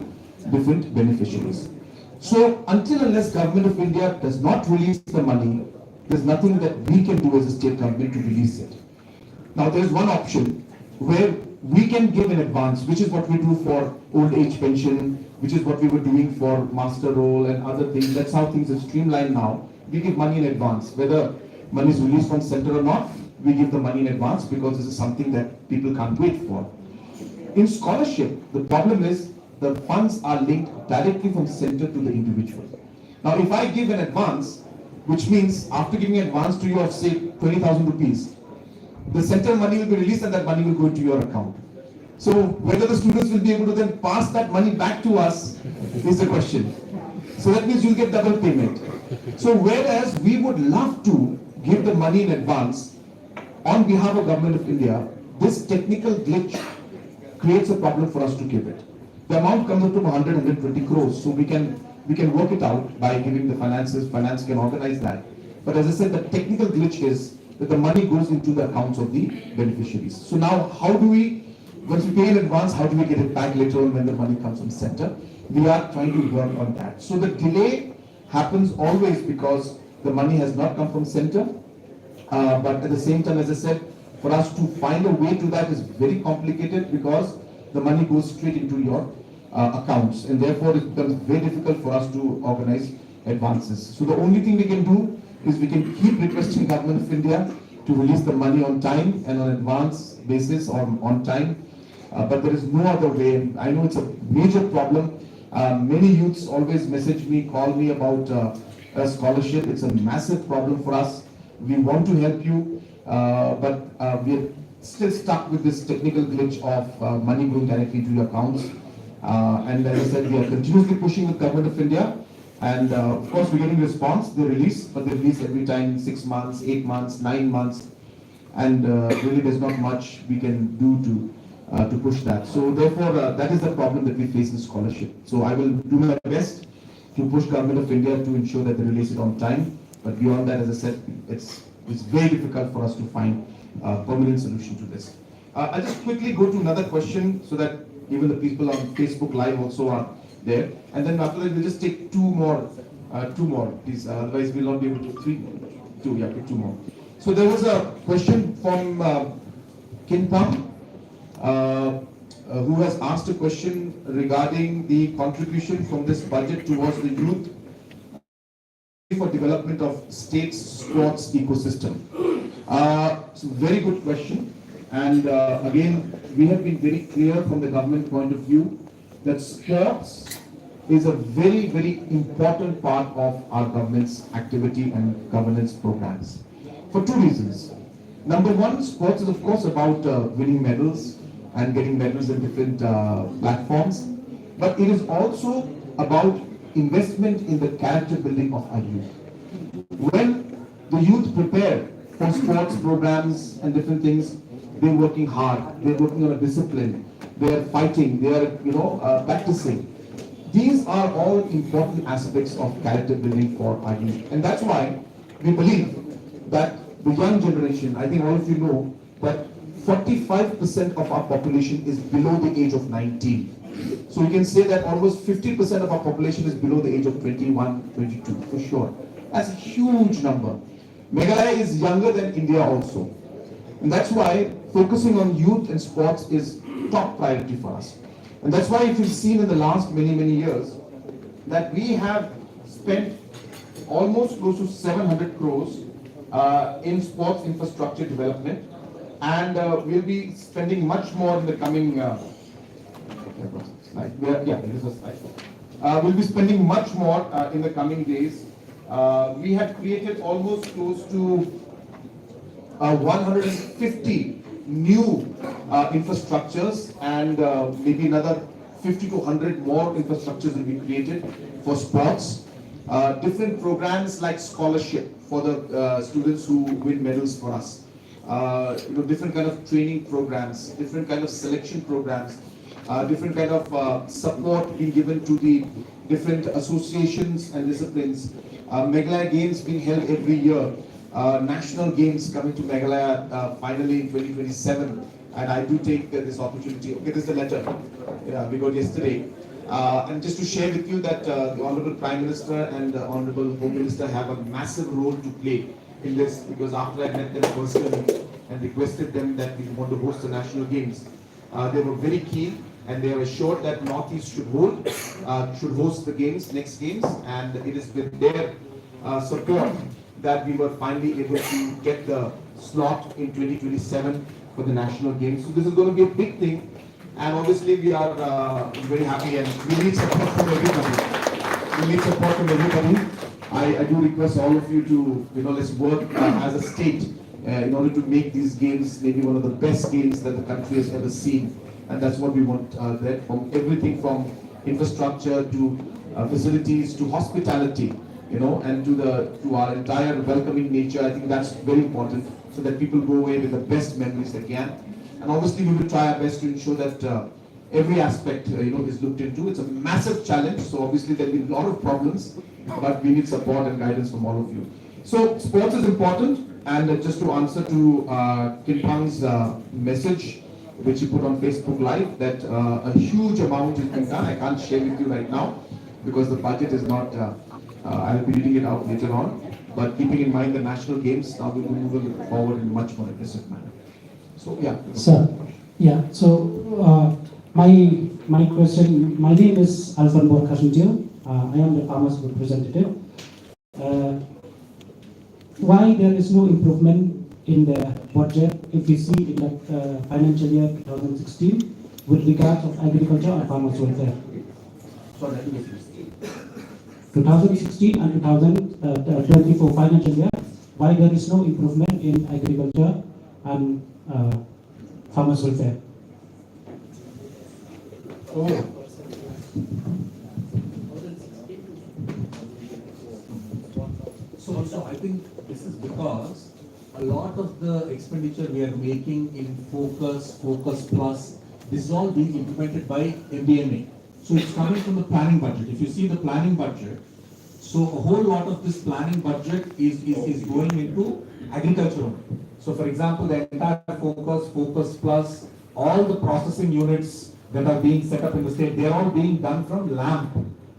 different beneficiaries. So until unless Government of India does not release the money, there's nothing that we can do as a state government to release it. Now, there is one option where we can give in advance, which is what we do for old age pension, which is what we were doing for master roll and other things. That's how things are streamlined now. We give money in advance. Whether money is released from center or not, we give the money in advance because this is something that people can't wait for. In scholarship, the problem is the funds are linked directly from center to the individual. Now, if I give an advance, which means after giving advance to you of say 20,000 rupees, the central money will be released and that money will go into your account. So whether the students will be able to then pass that money back to us is the question. So that means you'll get double payment. So whereas we would love to give the money in advance on behalf of Government of India, this technical glitch creates a problem for us to give it. The amount comes up to 120 crores, so we can work it out by giving the finances. Finance can organize that. But as I said, the technical glitch is that the money goes into the accounts of the beneficiaries. So now, how do we, once we pay in advance, how do we get it back later on when the money comes from center? We are trying to work on that. So the delay happens always because the money has not come from center. But at the same time, as I said, for us to find a way to that is very complicated because the money goes straight into your accounts, and therefore it becomes very difficult for us to organize advances. So the only thing we can do is we can keep requesting Government of India to release the money on time and on advance basis or on time, but there is no other way. And I know it's a major problem. Many youths always message me, call me about a scholarship. It's a massive problem for us. We want to help you, but we are still stuck with this technical glitch of money going directly to your accounts. And as I said, we are continuously pushing with Government of India. And of course, we're getting response. They release, but they release every time 6 months, 8 months, 9 months. And really there's not much we can do to push that. So therefore, that is the problem that we face in scholarship. So I will do my best to push Government of India to ensure that they release it on time. But beyond that, as I said, it's very difficult for us to find a permanent solution to this. I'll just quickly go to another question so that even the people on Facebook Live also are there. And then after that, we'll just take two more, please. Otherwise, we'll not be able to, two more. So there was a question from Kinpam, who has asked a question regarding the contribution from this budget towards the youth for development of state's sports ecosystem. It's a very good question. And again, we have been very clear from the government point of view that sports is a very, very important part of our government's activity and governance programs. For two reasons. Number one, sports is of course about winning medals and getting medals in different platforms. But it is also about investment in the character building of our youth. When the youth prepare for sports programs and different things, they're working hard, they're working on a discipline, they're fighting, they're practicing. These are all important aspects of character building for our youth. And that's why we believe that the young generation, I think all of you know, that 45% of our population is below the age of 19. So we can say that almost 50% of our population is below the age of 21, 22, for sure. That's a huge number. Meghalaya is younger than India also. And that's why focusing on youth and sports is top priority for us. And that's why if you've seen in the last many years that we have spent almost close to 700 crores in sports infrastructure development, and we'll be spending much more in the coming slide. We'll be spending much more in the coming days. We have created almost close to 150 new infrastructures, and maybe another 50 to 100 more infrastructures will be created for sports. Different programs like scholarship for the students who win medals for us. Different kind of training programs, different kind of selection programs, different kind of support being given to the different associations and disciplines. Meghalaya Games being held every year. National Games coming to Meghalaya finally in 2027, and I do take this opportunity. Okay, this is the letter we got yesterday. And just to share with you that the Honorable Prime Minister and the Honorable Home Minister have a massive role to play in this, because after I met them personally and requested them that we want to host the National Games, they were very keen, and they are assured that Northeast should host the games, next games, and it is with their support that we were finally able to get the slot in 2027 for the National Games. So this is going to be a big thing, and obviously we are very happy, and we need support from everybody. We need support from everybody. I do request all of you to, let's work as a state in order to make these games maybe one of the best games that the country has ever seen. And that's what we want there, from everything from infrastructure to facilities to hospitality, and to our entire welcoming nature. I think that's very important, so that people go away with the best memories they can. And obviously we will try our best to ensure that every aspect is looked into. It's a massive challenge, so obviously there will be a lot of problems, but we need support and guidance from all of you. So sports is important, and just to answer to Kim Pang's message, which he put on Facebook Live, that a huge amount is being done. I can't share with you right now because the budget is not, I will be reading it out later on. But keeping in mind the national games, now we will move forward in a much more aggressive manner. So, yeah. Sir, yeah, so my question, my name is Alfan Borkashuntio. I am the farmers representative. Why there is no improvement in the budget if we see in the financial year 2016 with regards of agriculture and farmers welfare? Sorry, 2016 and 2024 financial year, why there is no improvement in agriculture and farmers welfare? Oh. So I think this is because a lot of the expenditure we are making in Focus Plus, this is all being implemented by MDMA. So it's coming from the planning budget. If you see the planning budget, so a whole lot of this planning budget is going into agriculture. So for example, the entire Focus Plus, all the processing units that are being set up in the state, they are all being done from LAMP,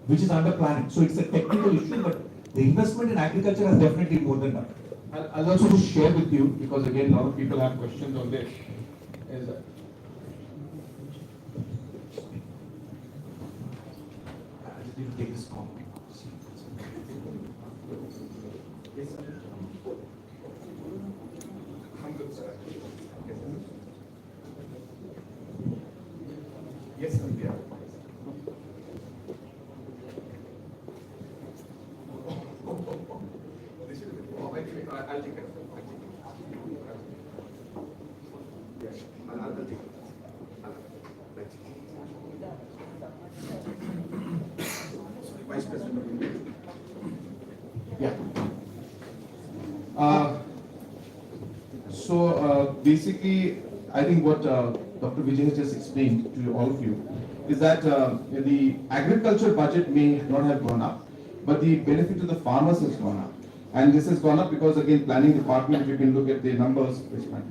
which is under planning. So it's a technical issue, but the investment in agriculture has definitely more than that. I'll also share with you, because again, a lot of people have questions on this. Is that I just need to take this call. Yes, sir. I'm good, sir. Yes, sir. Yeah. I'll take it. Yes, I'll take it. Vice President of India. Yeah. basically, I think what Dr. Vijay has just explained to all of you is that the agriculture budget may not have gone up, but the benefit to the farmers has gone up. And this has gone up because, again, planning department, if you can look at the numbers, which might.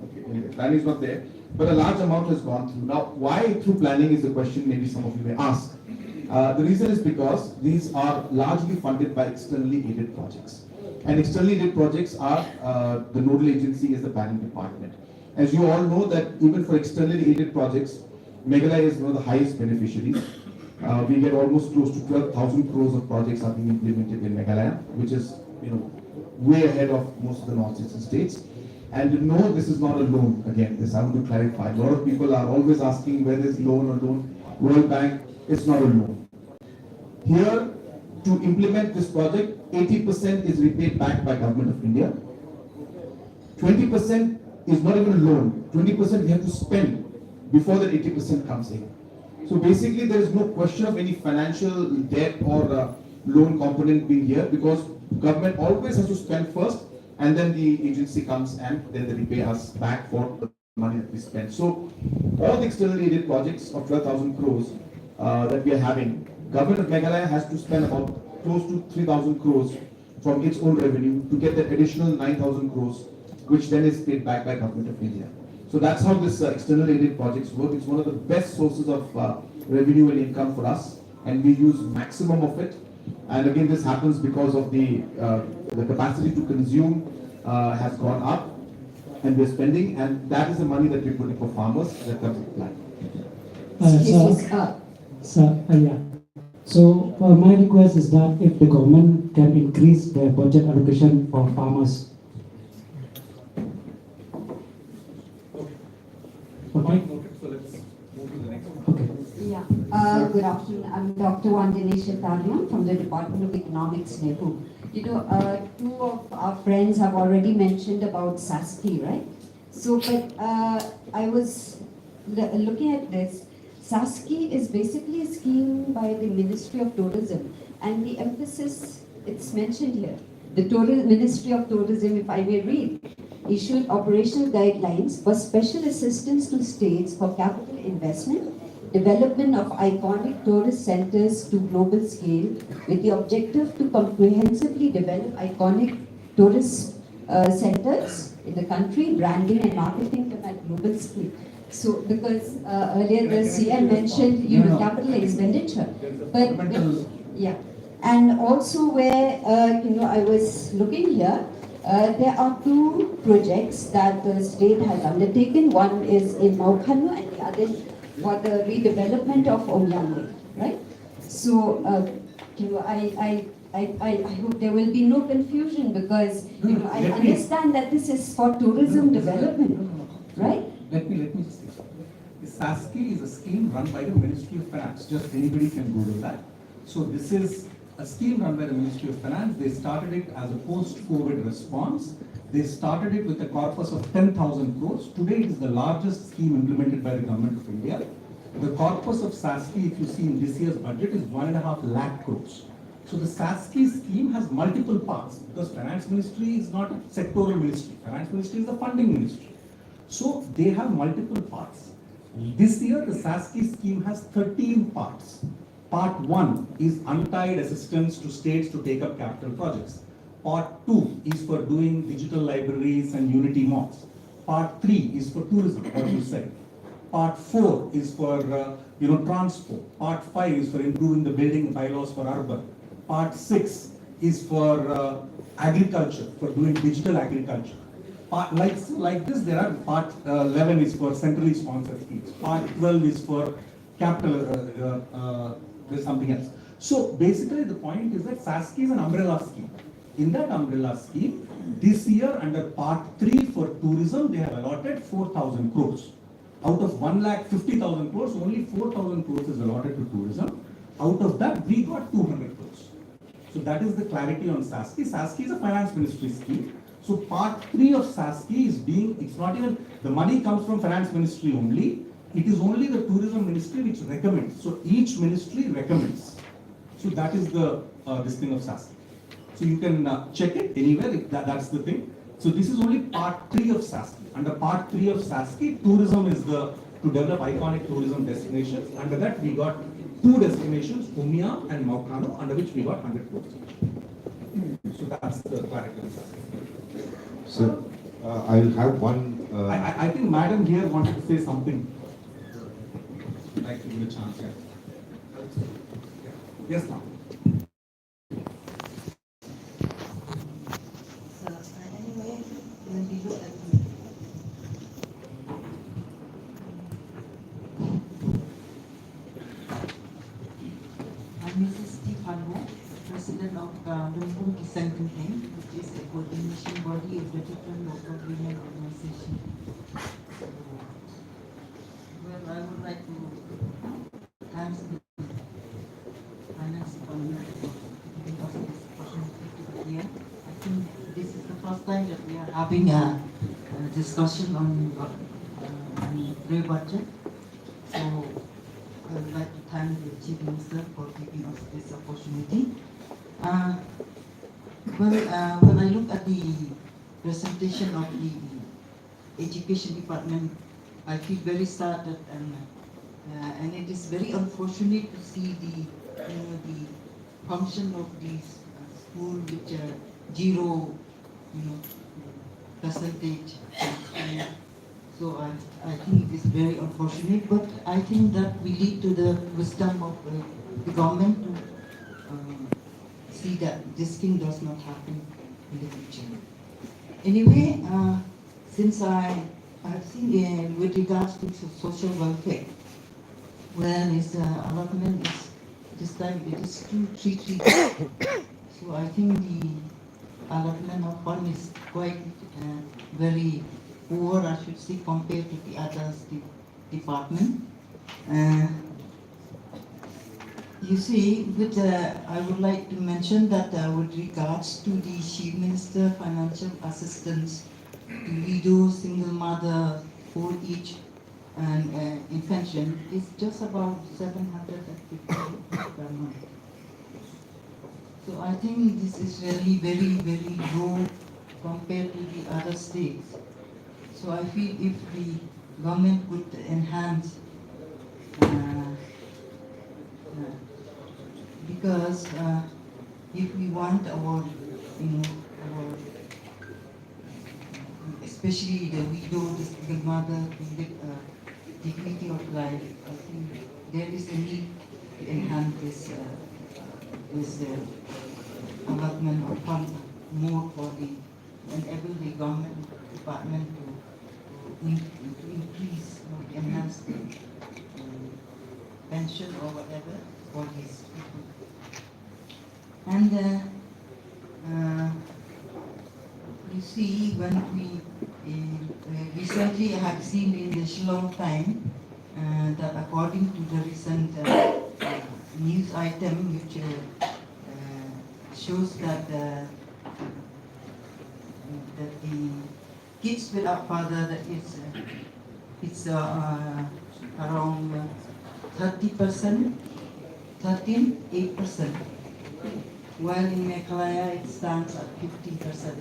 Okay, anyway, planning is not there, but a large amount has gone through. Now, why through planning is the question maybe some of you may ask. The reason is because these are largely funded by externally aided projects. And externally aided projects are, the nodal agency is the planning department. As you all know that even for externally aided projects, Meghalaya is one of the highest beneficiaries. We get almost close to 12,000 crores of projects are being implemented in Meghalaya, which is, way ahead of most of the northeastern states. And no, this is not a loan. Again, this I want to clarify. A lot of people are always asking whether it's loan or loan. World Bank, it's not a loan. Here, to implement this project, 80% is repaid back by Government of India. 20% is not even a loan. 20% we have to spend before that 80% comes in. So basically, there is no question of any financial debt or loan component being here because government always has to spend first, and then the agency comes and then they repay us back for the money that we spend. So all the externally aided projects of 12,000 crores that we are having, Government of Meghalaya has to spend about close to 3,000 crores from its own revenue to get that additional 9,000 crores, which then is paid back by Government of India. So that's how this external aided projects work. It's one of the best sources of revenue and income for us, and we use maximum of it. And again, this happens because of the capacity to consume has gone up, and we're spending, and that is the money that we're putting for farmers that comes into play. Yeah. So my request is that if the government can increase their budget allocation for farmers. Okay. So let's move to the next one. Okay. Yeah. Good afternoon. I'm Dr. Vandini Shetarian from the Department of Economics, NEPU. Two of our friends have already mentioned about SASKI, right? So, but I was looking at this. SASKI is basically a scheme by the Ministry of Tourism, and the emphasis, it's mentioned here. The Ministry of Tourism, if I may read, issued operational guidelines for special assistance to states for capital investment, development of iconic tourist centers to global scale, with the objective to comprehensively develop iconic tourist centers in the country, branding and marketing them at global scale. So, because earlier the CM mentioned, capital expenditure, but yeah, and also where I was looking here, there are two projects that the state has undertaken. One is in Maukhannu and the other for the redevelopment of Omyang, right? So, I hope there will be no confusion because I understand that this is for tourism development, right? Let me just say. The SASKI is a scheme run by the Ministry of Finance. Just anybody can Google that. So this is a scheme run by the Ministry of Finance. They started it as a post-COVID response. They started it with a corpus of 10,000 crores. Today it is the largest scheme implemented by the Government of India. The corpus of SASKI, if you see in this year's budget, is 1.5 lakh crores. So the SASKI scheme has multiple parts because Finance Ministry is not a sectoral ministry. Finance Ministry is the funding ministry. So they have multiple parts. This year, the SASKI scheme has 13 parts. Part 1 is untied assistance to states to take up capital projects. Part 2 is for doing digital libraries and unity malls. Part 3 is for tourism, what you said. Part 4 is for transport. Part 5 is for improving the building bylaws for urban. Part 6 is for agriculture, for doing digital agriculture. Like this, there are part 11 is for centrally sponsored schemes. Part 12 is for capital, there's something else. So basically the point is that SASKI is an umbrella scheme. In that umbrella scheme, this year under part 3 for tourism, they have allotted 4,000 crores. Out of 1,50,000 crores, only 4,000 crores is allotted to tourism. Out of that, we got 200 crores. So that is the clarity on SASKI. SASKI is a finance ministry scheme. So part 3 of SASKI is it's not even, the money comes from finance ministry only. It is only the tourism ministry which recommends. So each ministry recommends. So that is the this thing of SASKI. So you can check it anywhere if that's the thing. So this is only part 3 of SASKI. Under part 3 of SASKI, tourism is to develop iconic tourism destinations. Under that, we got 2 destinations, Umia and Maukano, under which we got 100 crores. So that's the clarity on SASKI. Sir, I'll have one. I think Madam here wanted to say something. I'd like to give a chance here. Yes, ma'am. So anyway, when we look at I'm Mrs. Steve Hanwo, President of Lumpur Kisan Campaign, which is a coordination body of the different local women organizations. Well, I would like to thank the finance department for giving us this opportunity to be here. I think this is the first time that we are having a discussion on the budget. So I would like to thank the Chief Minister for giving us this opportunity. When I look at the presentation of the Education Department, I feel very sad that, and it is very unfortunate to see the function of these school which are zero, percentage. So I think it is very unfortunate, but I think that we lead to the wisdom of the government to see that this thing does not happen in the future. Anyway, since I have seen with regards to social welfare, where is allotment is this time it is 233. So I think the allotment of fund is quite very poor, I should say, compared to the other department. You see, I would like to mention that with regards to the Chief Minister financial assistance to widow, single mother, for each, and in pension is just about 750 per month. So I think this is really very, very low compared to the other states. So I feel if the government could enhance, because if we want our, especially the widow, the single mother, the dignity of life, I think there is a need to enhance this allotment of fund more for the enable the government department to increase or enhance the pension or whatever for these people. And you see, when we recently have seen in the Shillong Time that according to the recent news item which shows that the kids without father, that it's around 30%, 8%, while in Meghalaya it stands at 15%.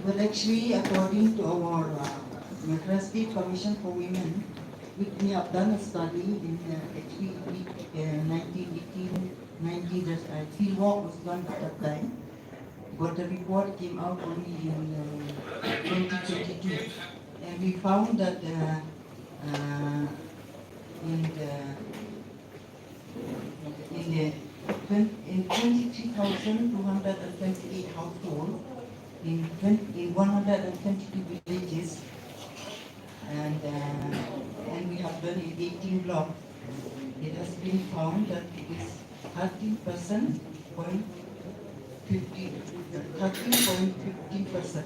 But actually, according to our Meghalaya State Commission for Women, we have done a study in actually 1918, 90, that field work was done at that time. But the report came out only in 2022, and we found that in 23,228 households in 122 villages, and we have done in 18 blocks. It has been found that it is 13.15%.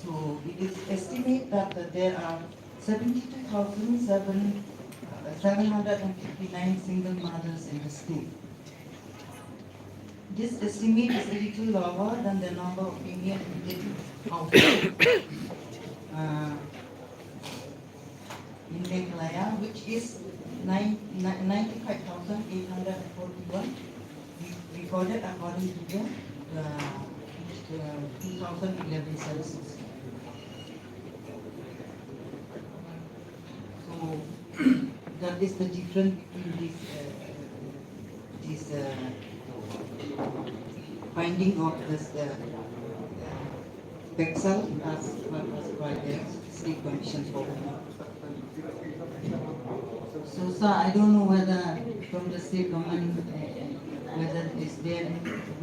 So it is estimated that there are 72,759 single mothers in the state. This estimate is a little lower than the number of female households in Meghalaya, which is 95,841 recorded according to the 2011 census. So that is the difference between this finding of this Pexel as well as by the State Commission for Women. So, sir, I don't know whether from the state government, whether is there,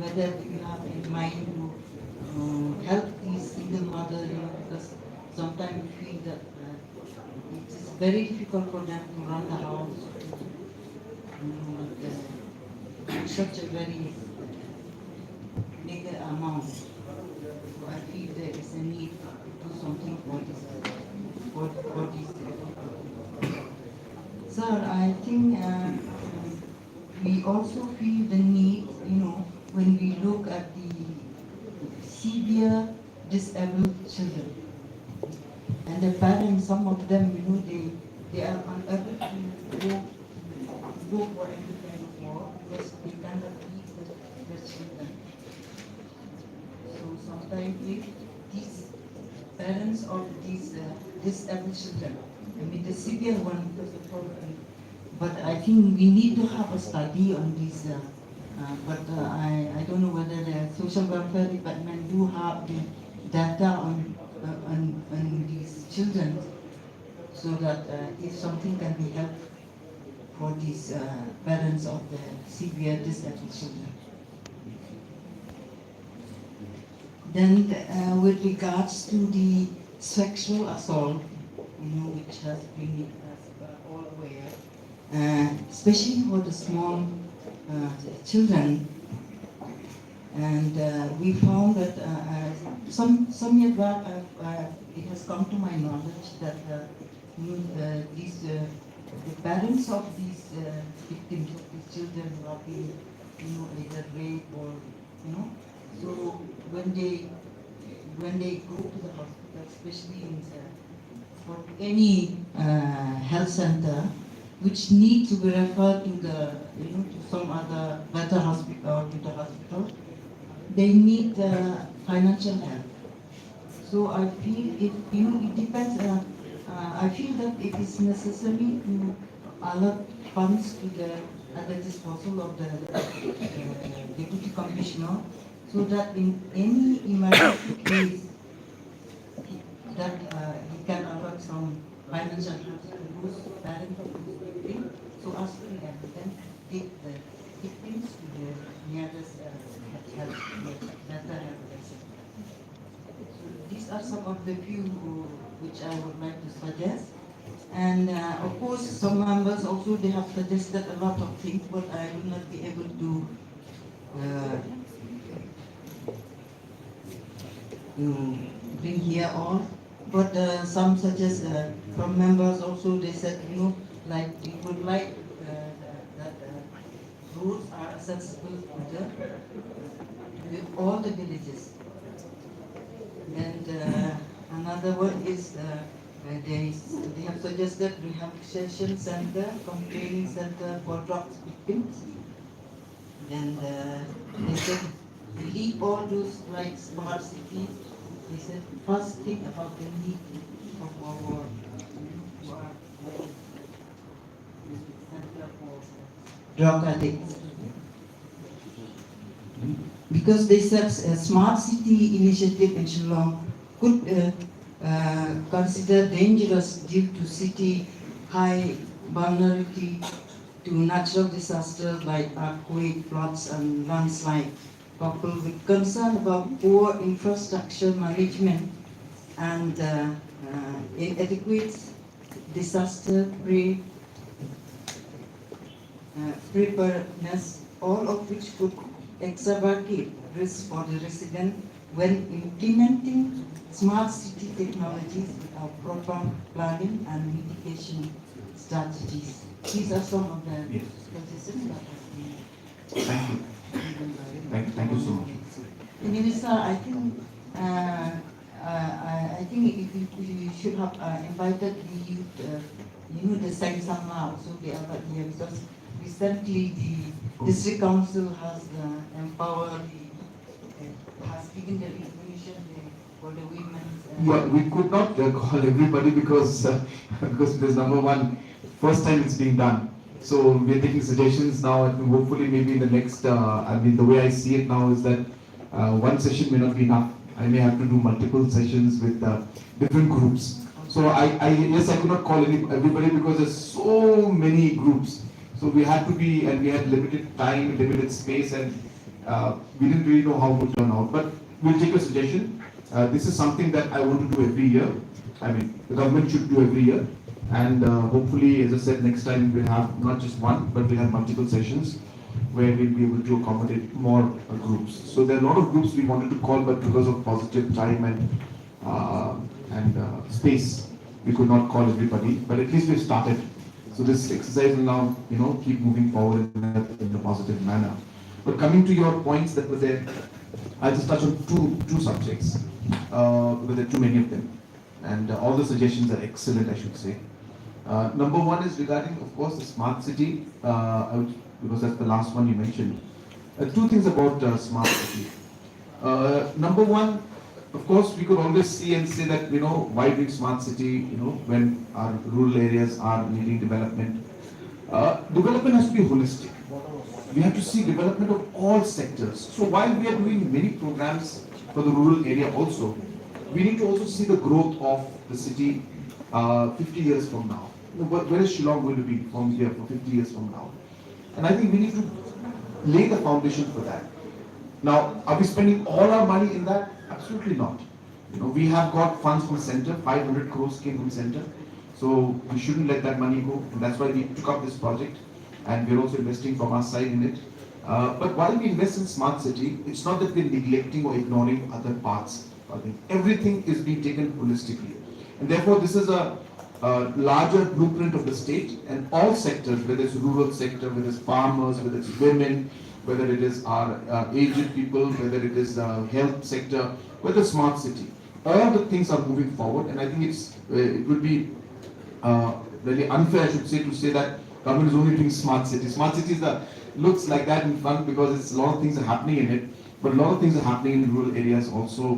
whether you have in mind to help these single mother, because sometimes we feel that it is very difficult for them to run the house, such a very big amount. So I feel there is a need to do something for this, for this. Sir, I think we also feel the need, when we look at the severe disabled children. And the parents, some of them, they are unable to go for any kind of work because they cannot feed their children. So sometimes if these parents of these disabled children, the severe one because of problem, but I think we need to have a study on this. But I don't know whether the social welfare department do have the data on these children, so that if something can be helped for these parents of the severe disabled children. Then with regards to the sexual assault, which has been all aware, especially for the small children. And we found that some years back, it has come to my knowledge that the parents of these victims of these children who have been, either raped or, so when they go to the hospital, especially in for any health center, which need to be referred to the, to some other better hospital or to the hospital, they need financial help. So I feel it depends. I feel that it is necessary to allot funds to at the disposal of the deputy commissioner, so that in any emergency case, that he can allot some financial help to those parents of those victims, so as to then take the victims to the nearest health center. So these are some of the few which I would like to suggest. And of course, some members also, they have suggested a lot of things, but I will not be able to bring here all. But some suggest from members also, they said, like we would like that roads are accessible to all the villages. And another one is they have suggested rehabilitation center, training center for drugs victims. And they said, leave all those like smart cities. They said, first think about the need of our center for drug addicts. Because they said a smart city initiative in Shillong could consider dangerous due to city high vulnerability to natural disasters like earthquake, floods, and landslide, coupled with concern about poor infrastructure management and inadequate disaster preparedness, all of which could exacerbate risk for the resident when implementing smart city technologies without proper planning and mitigation strategies. These are some of the suggestions that have been. Thank you. Thank you so much. Anyway, sir, I think I think we should have invited the youth, the Sang Sama also, they are not here because recently the district council has empowered the has given the information for the women's. Yeah, we could not call everybody because because it is number one, first time it's being done. So we're taking suggestions now, and hopefully maybe in the next. I mean, the way I see it now is that one session may not be enough. I may have to do multiple sessions with different groups. So yes, I could not call everybody because there's so many groups. So we had to be, and we had limited time, limited space, and we didn't really know how it would turn out. But we'll take a suggestion. This is something that I want to do every year. I mean, the government should do every year. And hopefully, as I said, next time we'll have not just one, but we'll have multiple sessions where we'll be able to accommodate more groups. So there are a lot of groups we wanted to call, but because of positive time and space, we could not call everybody. But at least we've started. So this exercise will now, keep moving forward in a positive manner. But coming to your points that were there, I'll just touch on two subjects, because there are too many of them. And all the suggestions are excellent, I should say. Number one is regarding, of course, the smart city, because that's the last one you mentioned. Two things about smart city. Number one, of course, we could always see and say that, why bring smart city, when our rural areas are needing development. Development has to be holistic. We have to see development of all sectors. So while we are doing many programs for the rural area also, we need to also see the growth of the city 50 years from now. Where is Shillong going to be from here for 50 years from now? And I think we need to lay the foundation for that. Now, are we spending all our money in that? Absolutely not. We have got funds from center, 500 crores came from center. So we shouldn't let that money go. And that's why we took up this project. And we're also investing from our side in it. But while we invest in smart city, it's not that we're neglecting or ignoring other parts. I think everything is being taken holistically. And therefore, this is a larger blueprint of the state, and all sectors, whether it's rural sector, whether it's farmers, whether it's women, whether it is our aged people, whether it is the health sector, whether smart city, all the things are moving forward. And I think it would be very unfair, I should say, to say that government is only doing smart cities. Smart cities looks like that in front because it's a lot of things are happening in it, but a lot of things are happening in rural areas also,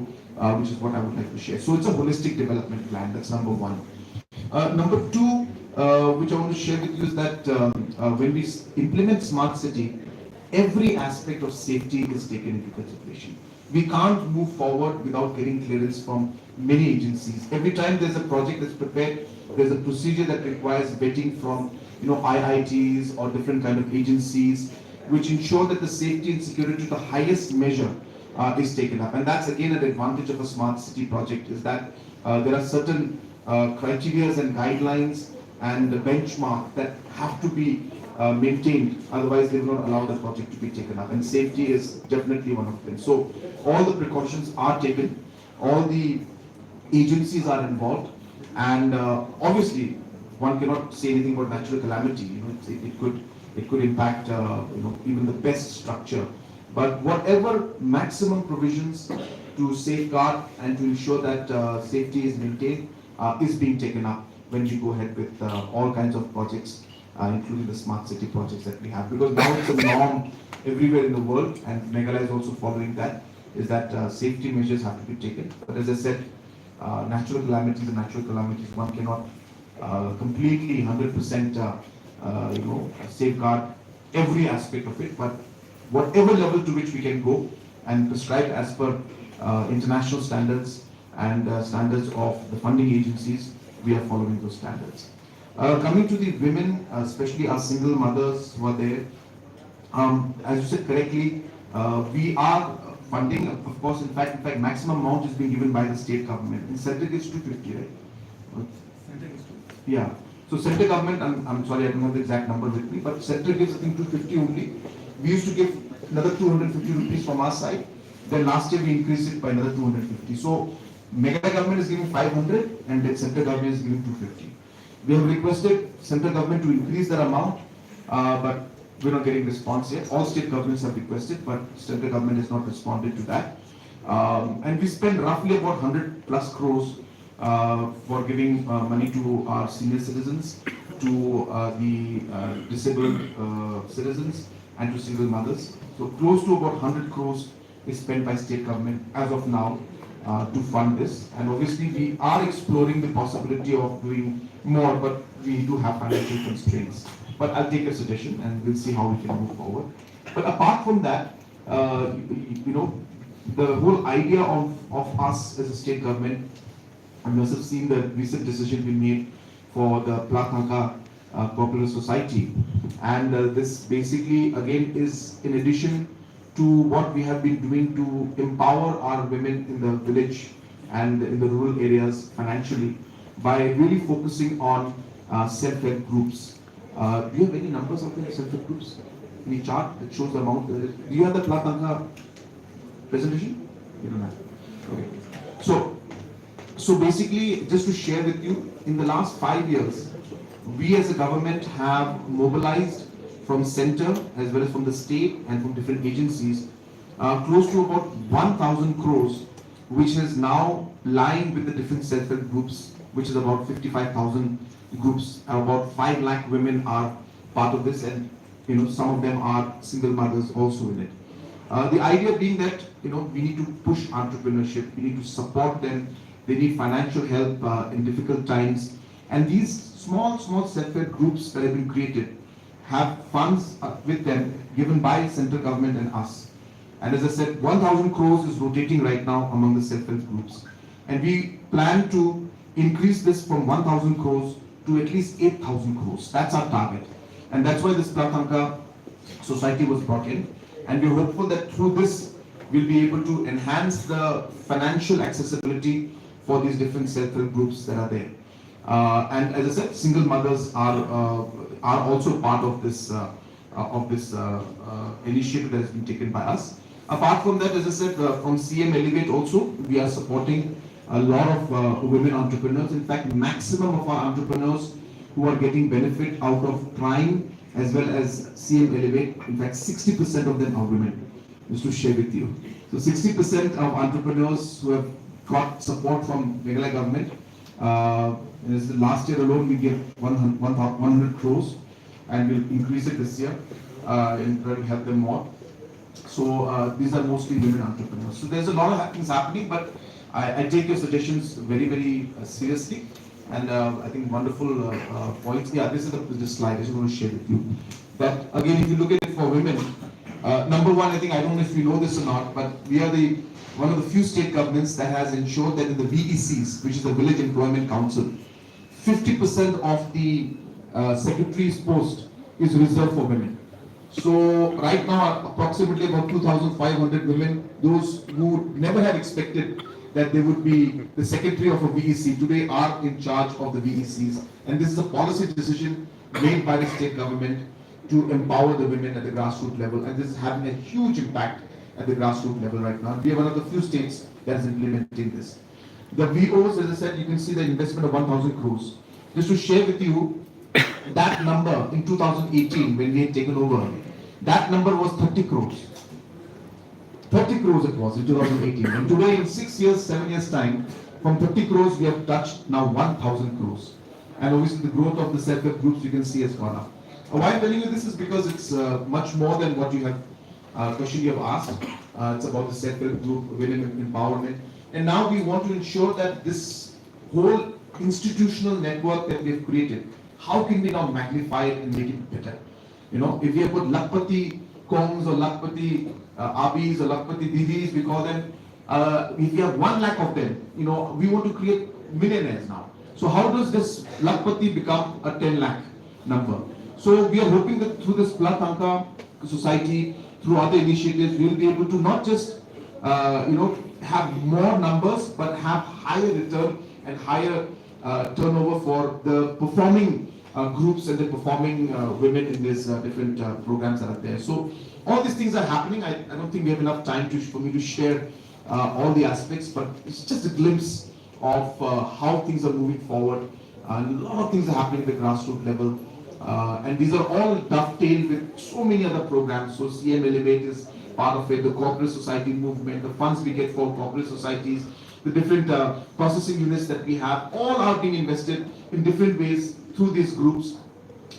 which is what I would like to share. So it's a holistic development plan. That's number one. Number two, which I want to share with you is that when we implement smart city, every aspect of safety is taken into consideration. We can't move forward without getting clearance from many agencies. Every time there's a project that's prepared, there's a procedure that requires vetting from IITs or different kind of agencies, which ensure that the safety and security to the highest measure is taken up. And that's again an advantage of a smart city project, is that there are certain criteria and guidelines and the benchmark that have to be maintained, otherwise they will not allow the project to be taken up, and safety is definitely one of them. So all the precautions are taken, all the agencies are involved, and obviously one cannot say anything about natural calamity. It could impact even the best structure, but whatever maximum provisions to safeguard and to ensure that safety is maintained is being taken up when we go ahead with all kinds of projects, including the smart city projects that we have. Because now it's a norm everywhere in the world, and Meghalaya is also following that, is that safety measures have to be taken. But as I said, natural calamities and natural calamities, one cannot completely 100% safeguard every aspect of it, but whatever level to which we can go and prescribe as per international standards and standards of the funding agencies, we are following those standards. Coming to the women, especially our single mothers who are there, as you said correctly, we are funding, of course, in fact, maximum amount is being given by the state government. In center it's 250, right? Yeah. So center government, I'm sorry, I don't have the exact number with me, but center gives I think 250 only. We used to give another 250 rupees from our side. Then last year we increased it by another 250. So mega government is giving 500 and the central government is giving 250. We have requested central government to increase that amount, but we're not getting response yet. All state governments have requested, but central government has not responded to that. And we spend roughly about 100 plus crores for giving money to our senior citizens, to the disabled citizens, and to single mothers. So close to about 100 crores is spent by state government as of now to fund this. And obviously we are exploring the possibility of doing more, but we do have financial constraints. But I'll take a suggestion and we'll see how we can move forward. But apart from that, you know, the whole idea of us as a state government, you must have seen the recent decision we made for the Plathanka Cooperative Society. And this basically again is in addition to what we have been doing to empower our women in the village and in the rural areas financially by really focusing on self-help groups. Do you have any numbers of the self-help groups? Any chart that shows the amount? Do you have the Plathanka presentation? You don't have. Okay. So basically, just to share with you, in the last 5 years, we as a government have mobilized from center as well as from the state and from different agencies close to about 1,000 crores, which is now lying with the different self-help groups, which is about 55,000 groups. About 5 lakh women are part of this, and you know, some of them are single mothers also in it. The idea being that, you know, we need to push entrepreneurship, we need to support them, they need financial help in difficult times. And these small self-help groups that have been created have funds with them given by central government and us. And as I said, 1,000 crores is rotating right now among the self-help groups. And we plan to increase this from 1,000 crores to at least 8,000 crores. That's our target. And that's why this Plathanka Society was brought in. And we're hopeful that through this, we'll be able to enhance the financial accessibility for these different self-help groups that are there. And as I said, single mothers are also part of this initiative that has been taken by us. Apart from that, as I said, from CM Elevate also, we are supporting a lot of women entrepreneurs. In fact, maximum of our entrepreneurs who are getting benefit out of Prime as well as CM Elevate, in fact, 60% of them are women, just to share with you. So 60% of entrepreneurs who have got support from Meghalaya government. Last year alone, we gave 100 crores, and we'll increase it this year and try to help them more. So these are mostly women entrepreneurs. So there's a lot of things happening, but I take your suggestions very seriously. And I think wonderful points. Yeah, this is the slide I just want to share with you. But again, if you look at it for women, number one, I think, I don't know if you know this or not, but we are one of the few state governments that has ensured that in the VECs, which is the Village Employment Council, 50% of the secretary's post is reserved for women. So right now, approximately about 2,500 women, those who never had expected that they would be the secretary of a VEC, today are in charge of the VECs. And this is a policy decision made by the state government to empower the women at the grassroots level. And this is having a huge impact at the grassroots level right now. We are one of the few states that is implementing this. The VOs, as I said, you can see the investment of 1,000 crores. Just to share with you, that number in 2018, when we had taken over, that number was 30 crores. 30 crores it was in 2018. And today, in 6 years, 7 years time, from 30 crores, we have touched now 1,000 crores. And obviously, the growth of the self-help groups, you can see, has gone up. Why I'm telling you this is because it's much more than what you have question you have asked. It's about the self-help group, women empowerment. And now we want to ensure that this whole institutional network that we have created, how can we now magnify it and make it better? You know, if we have put Lakpati Kongs or Lakpati Abis or Lakpati Didis, we call them, if we have 1 lakh of them, you know, we want to create millionaires now. So how does this Lakpati become a 10 lakh number? So we are hoping that through this Plathanka Society, through other initiatives, we will be able to not just, have more numbers, but have higher return and higher turnover for the performing groups and the performing women in these different programs that are there. So all these things are happening. I don't think we have enough time for me to share all the aspects, but it's just a glimpse of how things are moving forward. And a lot of things are happening at the grassroots level. And these are all dovetailed with so many other programs. So CM Elevate is part of it, the corporate society movement, the funds we get for corporate societies, the different processing units that we have, all are being invested in different ways through these groups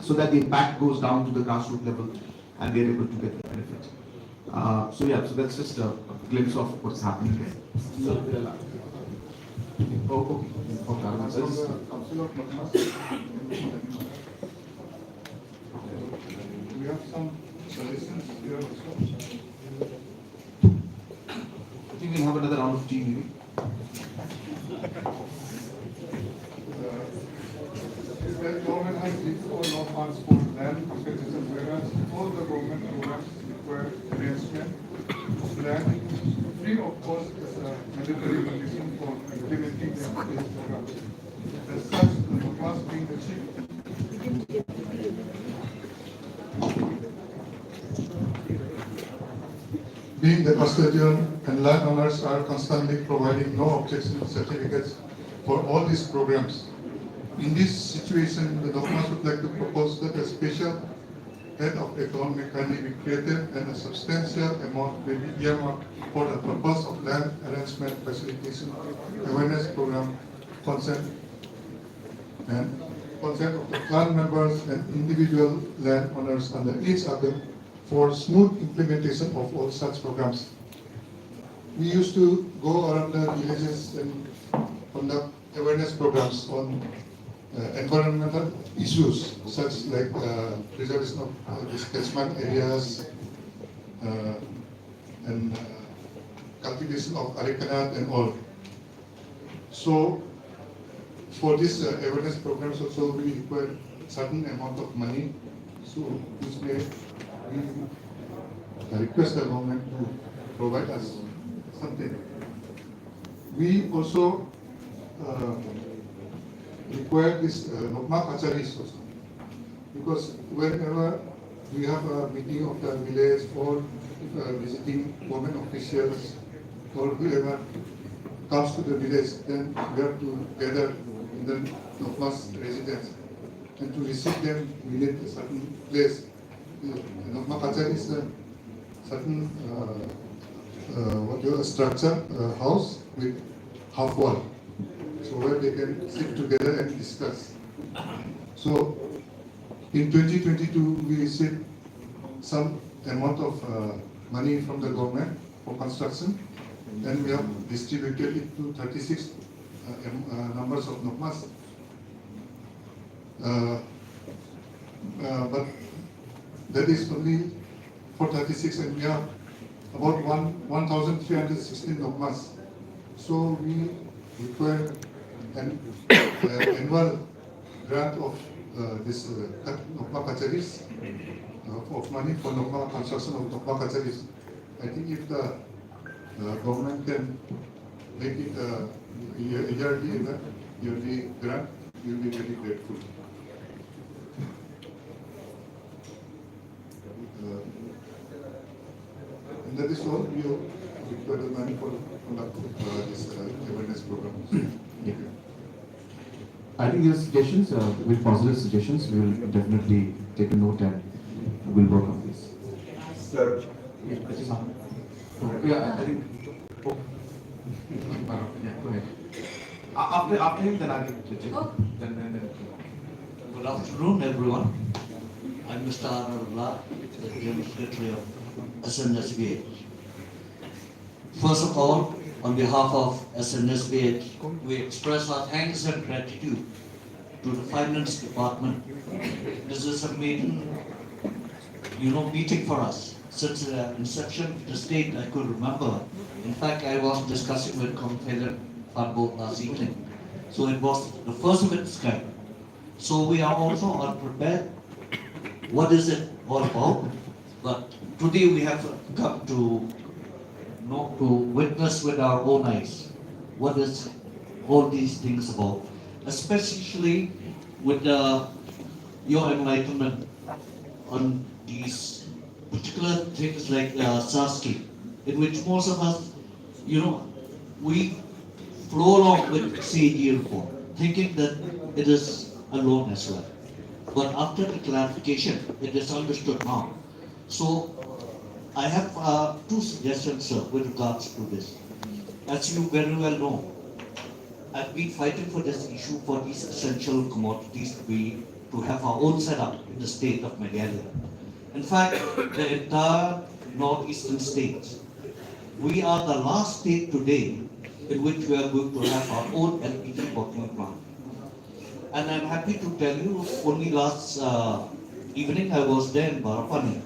so that the impact goes down to the grassroots level and they're able to get the benefit. So yeah, so that's just a glimpse of what's happening there. So, okay. Council of Madras. We have some suggestions here also. I think we'll have another round of tea maybe. Is that government has leased or no funds for land compensation, whereas all the government programs require arrangement of land free of cost is a mandatory condition for implementing these programs. As such, the class being the chief. Being the custodian and landowners are constantly providing no objection certificates for all these programs. In this situation, the Dogmas would like to propose that a special head of account may kindly be created and a substantial amount may be earmarked for the purpose of land arrangement facilitation awareness program consent of the clan members and individual landowners under each other for smooth implementation of all such programs. We used to go around the villages and conduct awareness programs on environmental issues such like preservation of these catchment areas and cultivation of arecanut and all. So for this awareness programs also we require certain amount of money, so which may we request the government to provide us something. We also require this Nokma Kacharis also, because whenever we have a meeting of the village or visiting government officials or whoever comes to the village, then we have to gather in the Nokma's residence and to receive them we need a certain place. Nokma Kachari is a certain structure, house with half wall, so where they can sit together and discuss. So in 2022 we received some amount of money from the government for construction, and we have distributed it to 36 numbers of Nokmas. But that is only for 36, and we have about 1,316 Nokmas. So we require an annual grant of this Nokma Kacharis, of money for Nokma construction of Nokma Kacharis. I think if the government can make it a yearly grant, we will be very grateful. And that is all we require the money for conduct this awareness program. Yeah. I think your suggestions, with positive suggestions, we will definitely take a note and we'll work on this. Sir. Yeah, I think. Oh. Yeah, go ahead. After him, then I'll get you. Then. Good afternoon, everyone. I'm Mr. Arullah, the General Secretary of SNSBH. First of all, on behalf of SNSBH, we express our thanks and gratitude to the Finance Department. This is a maiden, meeting for us. Since the inception of the state, I could remember. In fact, I was discussing with Confederate Farbo last evening. So it was the first of its kind. So we are also unprepared. What is it all about? But today we have come to witness with our own eyes what is all these things about, especially with your enlightenment on these particular things like SASKI, in which most of us, we flow along with CAG report, thinking that it is alone as well. But after the clarification, it is understood now. So I have two suggestions, sir, with regards to this. As you very well know, I've been fighting for this issue for these essential commodities to have our own setup in the state of Meghalaya. In fact, the entire northeastern states. We are the last state today in which we are going to have our own LPG bottling plant. And I'm happy to tell you, only last evening I was there in Barapani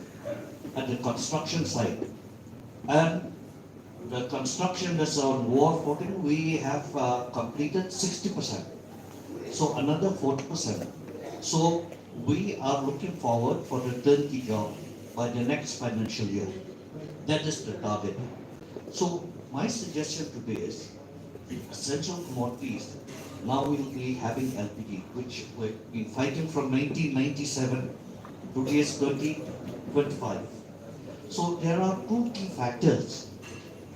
at the construction site. And the construction is on wall footing, we have completed 60%. So another 40%. So we are looking forward for the turnkey job by the next financial year. That is the target. So my suggestion today is essential commodities. Now we will be having LPG, which we've been fighting from 1997 to today's 2025. So there are two key factors.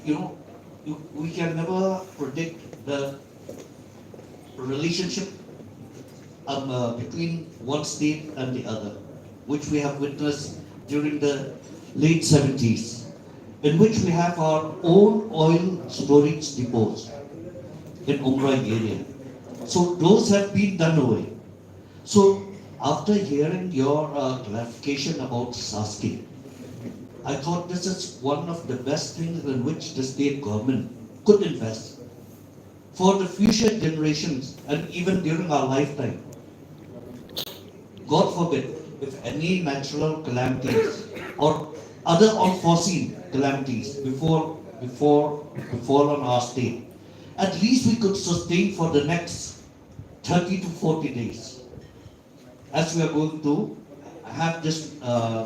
We can never predict the relationship between one state and the other, which we have witnessed during the late 70s, in which we have our own oil storage depots in Umrai area. So those have been done away. So after hearing your clarification about Saski, I thought this is one of the best things in which the state government could invest for the future generations and even during our lifetime. God forbid, if any natural calamities or other unforeseen calamities befall on our state, at least we could sustain for the next 30 to 40 days, as we are going to have this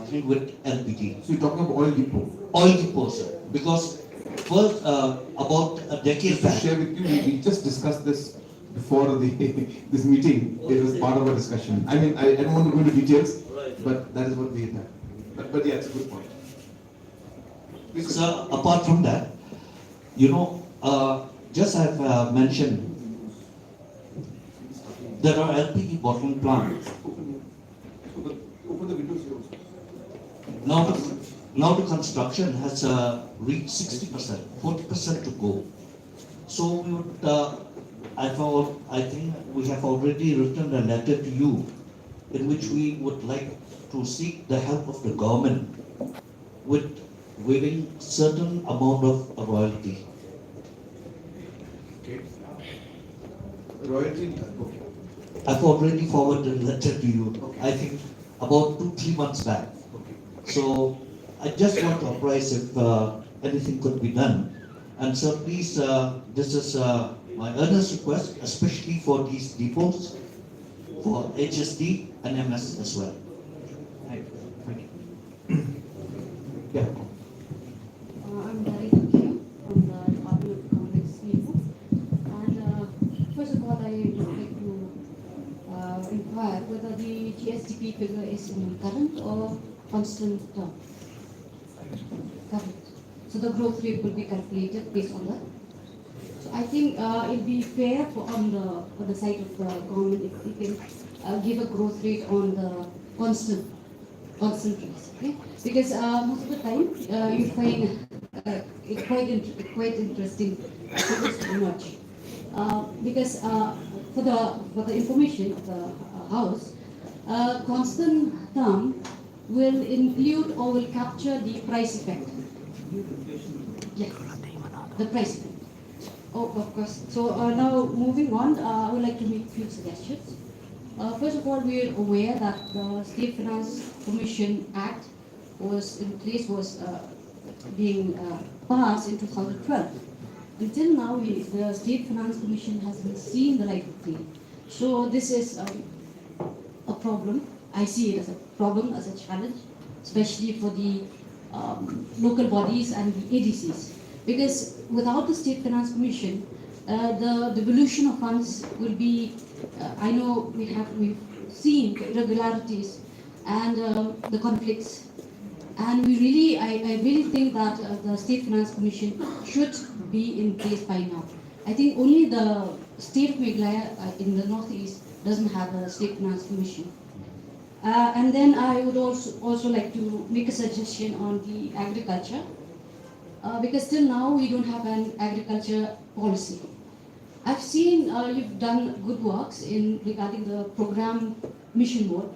thing with LPG. So you're talking about oil depot. Oil depot, sir. Because first, about a decade Just to back, share with you, we just discussed this before this meeting. It was part of our discussion. I mean, I don't want to go into details, but that is what we had. But yeah, it's a good point. Please sir, apart from that, just I've mentioned, there are LPG bottling plants. open the windows here also. Now the construction has reached 60%, 40% to go. So we would, I think we have already written a letter to you in which we would like to seek the help of the government with waiving certain amount of royalty. Okay. Royalty. Okay. I've already forwarded a letter to you, I think about 2-3 months back. Okay. So I just want to apprise if anything could be done. And so please, this is my earnest request, especially for these depots, for HSD and MS as well. Thank you. Yeah. I'm Dari Thank from the Department of Economics. And first of all, I would like to inquire whether the GSDP figure is in current or constant term. Current. So the growth rate will be calculated based on that. So I think it'll be fair on the side of the government if we can give a growth rate on the constant rates, okay? Because most of the time you find it quite interesting figures to emerge. Because for the information of the house, constant term will include or will capture the price effect. Yes, the price effect. Oh, of course. So now moving on, I would like to make a few suggestions. First of all, we are aware that the State Finance Commission Act was being passed in 2012. Until now, the State Finance Commission hasn't seen the light of day. So this is a problem. I see it as a problem, as a challenge, especially for the local bodies and the ADCs. Because without the State Finance Commission, the devolution of funds will be, I know we've seen irregularities and the conflicts. And I really think that the State Finance Commission should be in place by now. I think only the state of Meghalaya in the northeast doesn't have a State Finance Commission. And then I would also like to make a suggestion on the agriculture. Because till now we don't have an agriculture policy. I've seen you've done good works regarding the program mission board.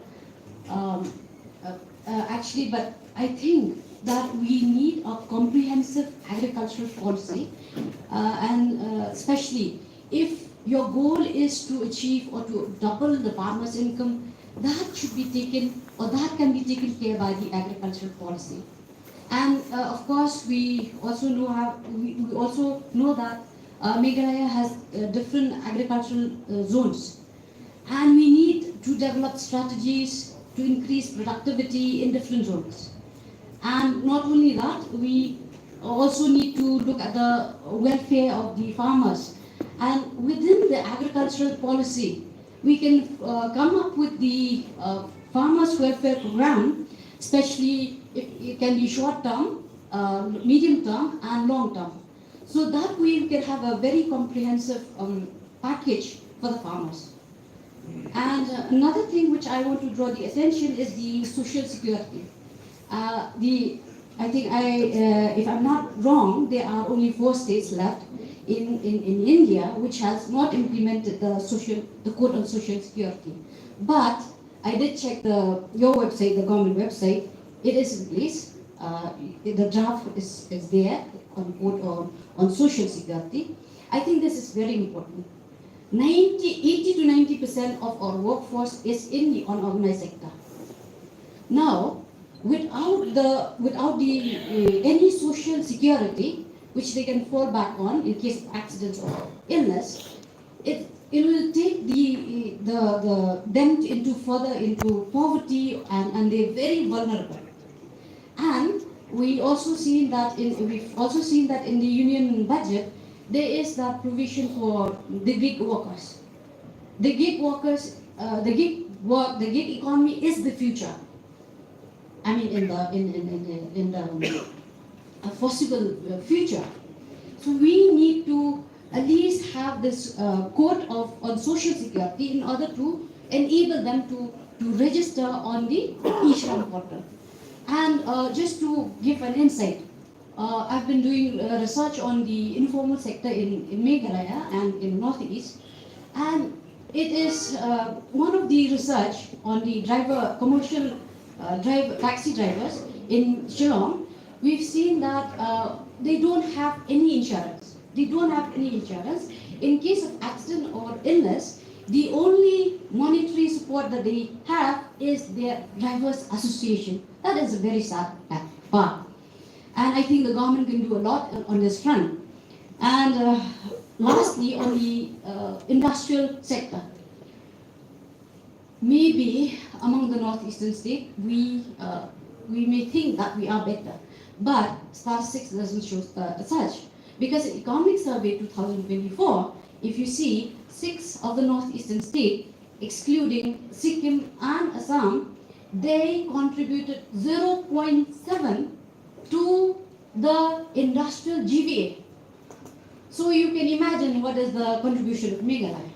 Actually, but I think that we need a comprehensive agricultural policy, and especially if your goal is to achieve or to double the farmer's income, that should be taken or that can be taken care by the agricultural policy. And of course, we also know that Meghalaya has different agricultural zones, and we need to develop strategies to increase productivity in different zones. And not only that, we also need to look at the welfare of the farmers. And within the agricultural policy, we can come up with the farmers welfare program, especially it can be short term, medium term, and long term. So that we can have a very comprehensive package for the farmers. And another thing which I want to draw the attention is the social security. I think if I'm not wrong, there are only 4 states left in India which has not implemented the code on social security. But I did check your website, the government website. It is in place. The draft is there on code on social security. I think this is very important. 80 to 90% of our workforce is in the unorganized sector. Now, without any social security which they can fall back on in case of accidents or illness, it will take them into poverty, and they're very vulnerable. And we've also seen that in the union budget there is that provision for the gig workers. The gig workers, the gig economy is the future. I mean, in the foreseeable future. So we need to at least have this code on social security in order to enable them to register on the e-Shram portal. And just to give an insight, I've been doing research on the informal sector in Meghalaya and in Northeast, and it is one of the research on the commercial taxi drivers in Shillong. We've seen that they don't have any insurance. In case of accident or illness, the only monetary support that they have is their drivers' association. That is a very sad part. And I think the government can do a lot on this front. And lastly, on the industrial sector, maybe among the northeastern states, we may think that we are better, but statistics doesn't show such. Because in Economic Survey 2024, if you see 6 of the northeastern states, excluding Sikkim and Assam, they contributed 0.7 to the industrial GVA. So you can imagine what is the contribution of Meghalaya,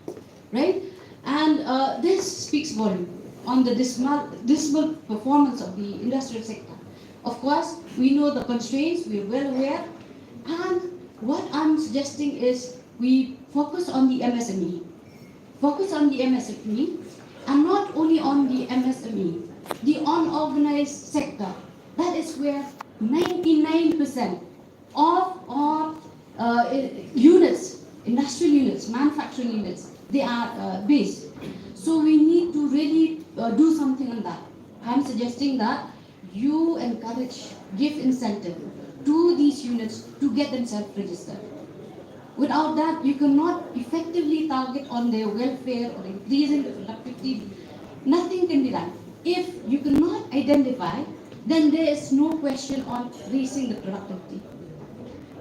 right? And this speaks volume on the dismal performance of the industrial sector. Of course, we know the constraints, we are well aware, and what I'm suggesting is we focus on the MSME. And not only on the MSME, the unorganized sector. That is where 99% of our units, industrial units, manufacturing units, they are based. So we need to really do something on that. I'm suggesting that you encourage, give incentive to these units to get themselves registered. Without that, you cannot effectively target on their welfare or increasing the productivity. Nothing can be done. If you cannot identify, then there is no question on raising the productivity.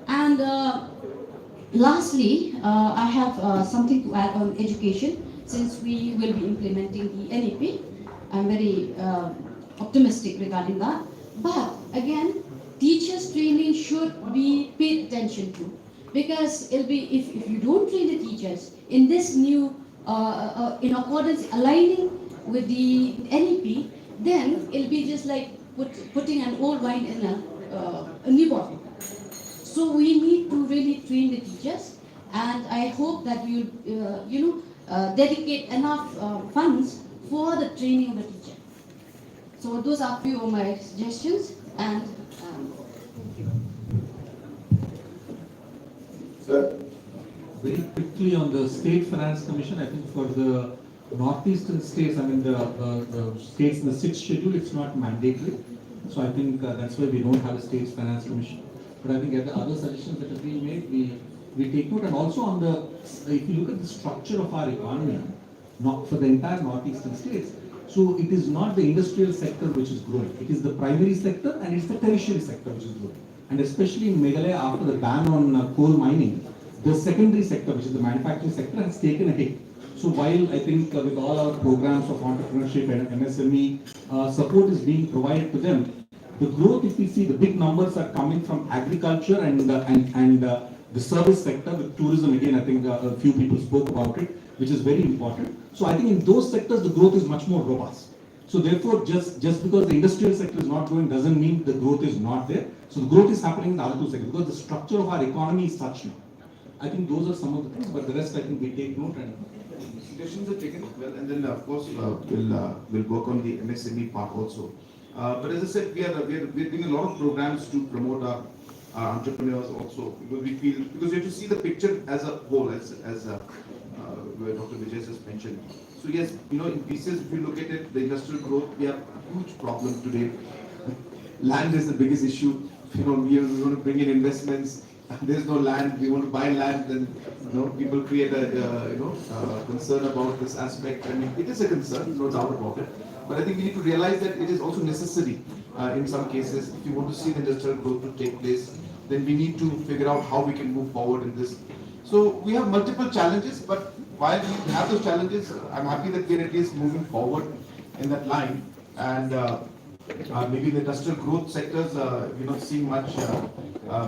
And lastly, I have something to add on education. Since we will be implementing the NEP, I'm very optimistic regarding that. But again, teachers' training should be paid attention to, because it'll be if you don't train the teachers in this new in accordance aligning with the NEP, then it'll be just like putting an old wine in a new bottle. So we need to really train the teachers, and I hope that you dedicate enough funds for the training of the teacher. So those are a few of my suggestions. And Sir, Very quickly on the State Finance Commission, I think for the northeastern states, I mean the states in the sixth schedule, it's not mandatory. So I think that's why we don't have a States Finance Commission. But I think at the other suggestions that have been made, we take note. And also on the, if you look at the structure of our economy, not for the entire northeastern states, so it is not the industrial sector which is growing. It is the primary sector and it's the tertiary sector which is growing. And especially in Meghalaya, after the ban on coal mining, the secondary sector, which is the manufacturing sector, has taken a hit. So while I think with all our programs of entrepreneurship and MSME, support is being provided to them, the growth, if we see, the big numbers are coming from agriculture and the service sector. With tourism, again, I think a few people spoke about it, which is very important. So I think in those sectors, the growth is much more robust. So therefore, just because the industrial sector is not growing doesn't mean the growth is not there. So the growth is happening in the other two sectors because the structure of our economy is such now. I think those are some of the things, but the rest I think we take note and suggestions are taken well, and then of course we'll work on the MSME part also. But as I said, we're doing a lot of programs to promote our entrepreneurs also, because we feel, because you have to see the picture as a whole, as where Dr. Vijay just mentioned. So yes, in pieces, if you look at it, the industrial growth, we have a huge problem today. Land is the biggest issue. We want to bring in investments. There's no land. We want to buy land, then people create a concern about this aspect. I mean, it is a concern, no doubt about it. But I think we need to realize that it is also necessary in some cases. If you want to see the industrial growth to take place, then we need to figure out how we can move forward in this. So we have multiple challenges, but while we have those challenges, I'm happy that we're at least moving forward in that line. And maybe the industrial growth sectors, we're not seeing much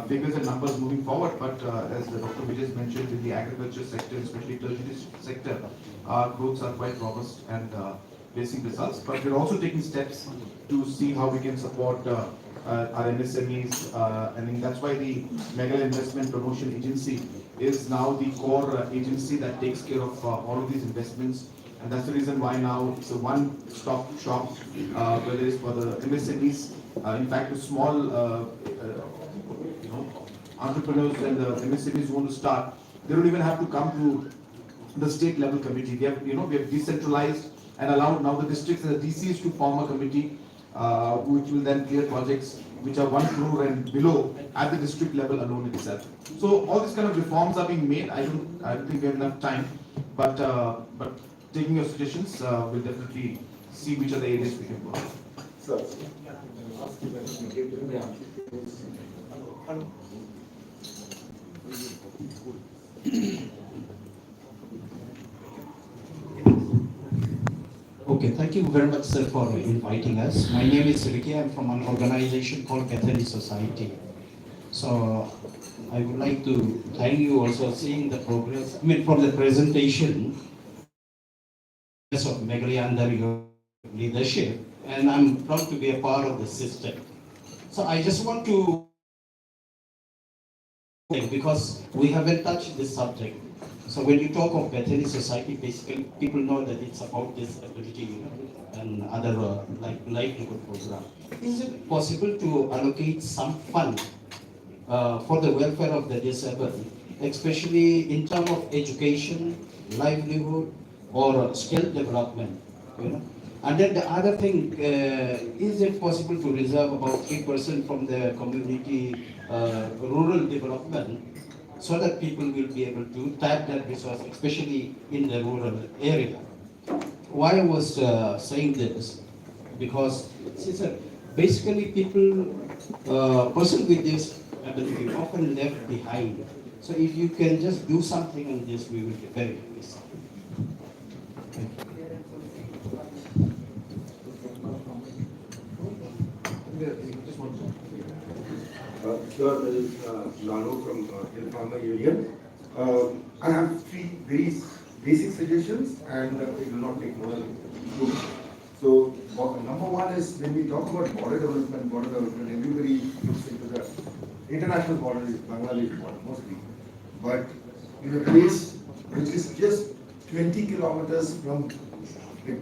figures and numbers moving forward, but as Dr. Vijay mentioned, in the agriculture sector, especially tertiary sector, growths are quite robust and facing results. But we're also taking steps to see how we can support our MSMEs, and that's why the Meghalaya Investment Promotion Agency is now the core agency that takes care of all of these investments. And that's the reason why now it's a one-stop shop, whether it's for the MSMEs, in fact, the small entrepreneurs and the MSMEs who want to start, they don't even have to come to the state level committee. We have decentralized and allowed now the districts and the DCs to form a committee, which will then clear projects which are 1 crore and below at the district level alone itself. So all these kind of reforms are being made. I don't think we have enough time, but taking your suggestions, we'll definitely see which are the areas we can work on. sir. Okay, thank you very much, sir, for inviting us. My name is Ricky. I'm from an organization called Bethany Society. So I would like to thank you also seeing the progress, from the presentation of Meghalaya under your leadership, and I'm proud to be a part of the system. So I just want to, because we haven't touched this subject. So when you talk of Bethany Society, basically people know that it's about disability and other livelihood program. Is it possible to allocate some fund for the welfare of the disabled, especially in terms of education, livelihood, or skill development? And then the other thing, is it possible to reserve about 3% from the community rural development, so that people will be able to tap that resource, especially in the rural area? Why I was saying this, because basically people, person with this ability often left behind. So if you can just do something on this, we will be very happy. Thank you. Sir, this is Lalo from Hill Farmer Union. I have 3 very basic suggestions, and it will not take more than 2 minutes. So, number 1 is, when we talk about border development, everybody looks into the international border, Bangladesh border mostly. But in a place which is just 20 kilometers from the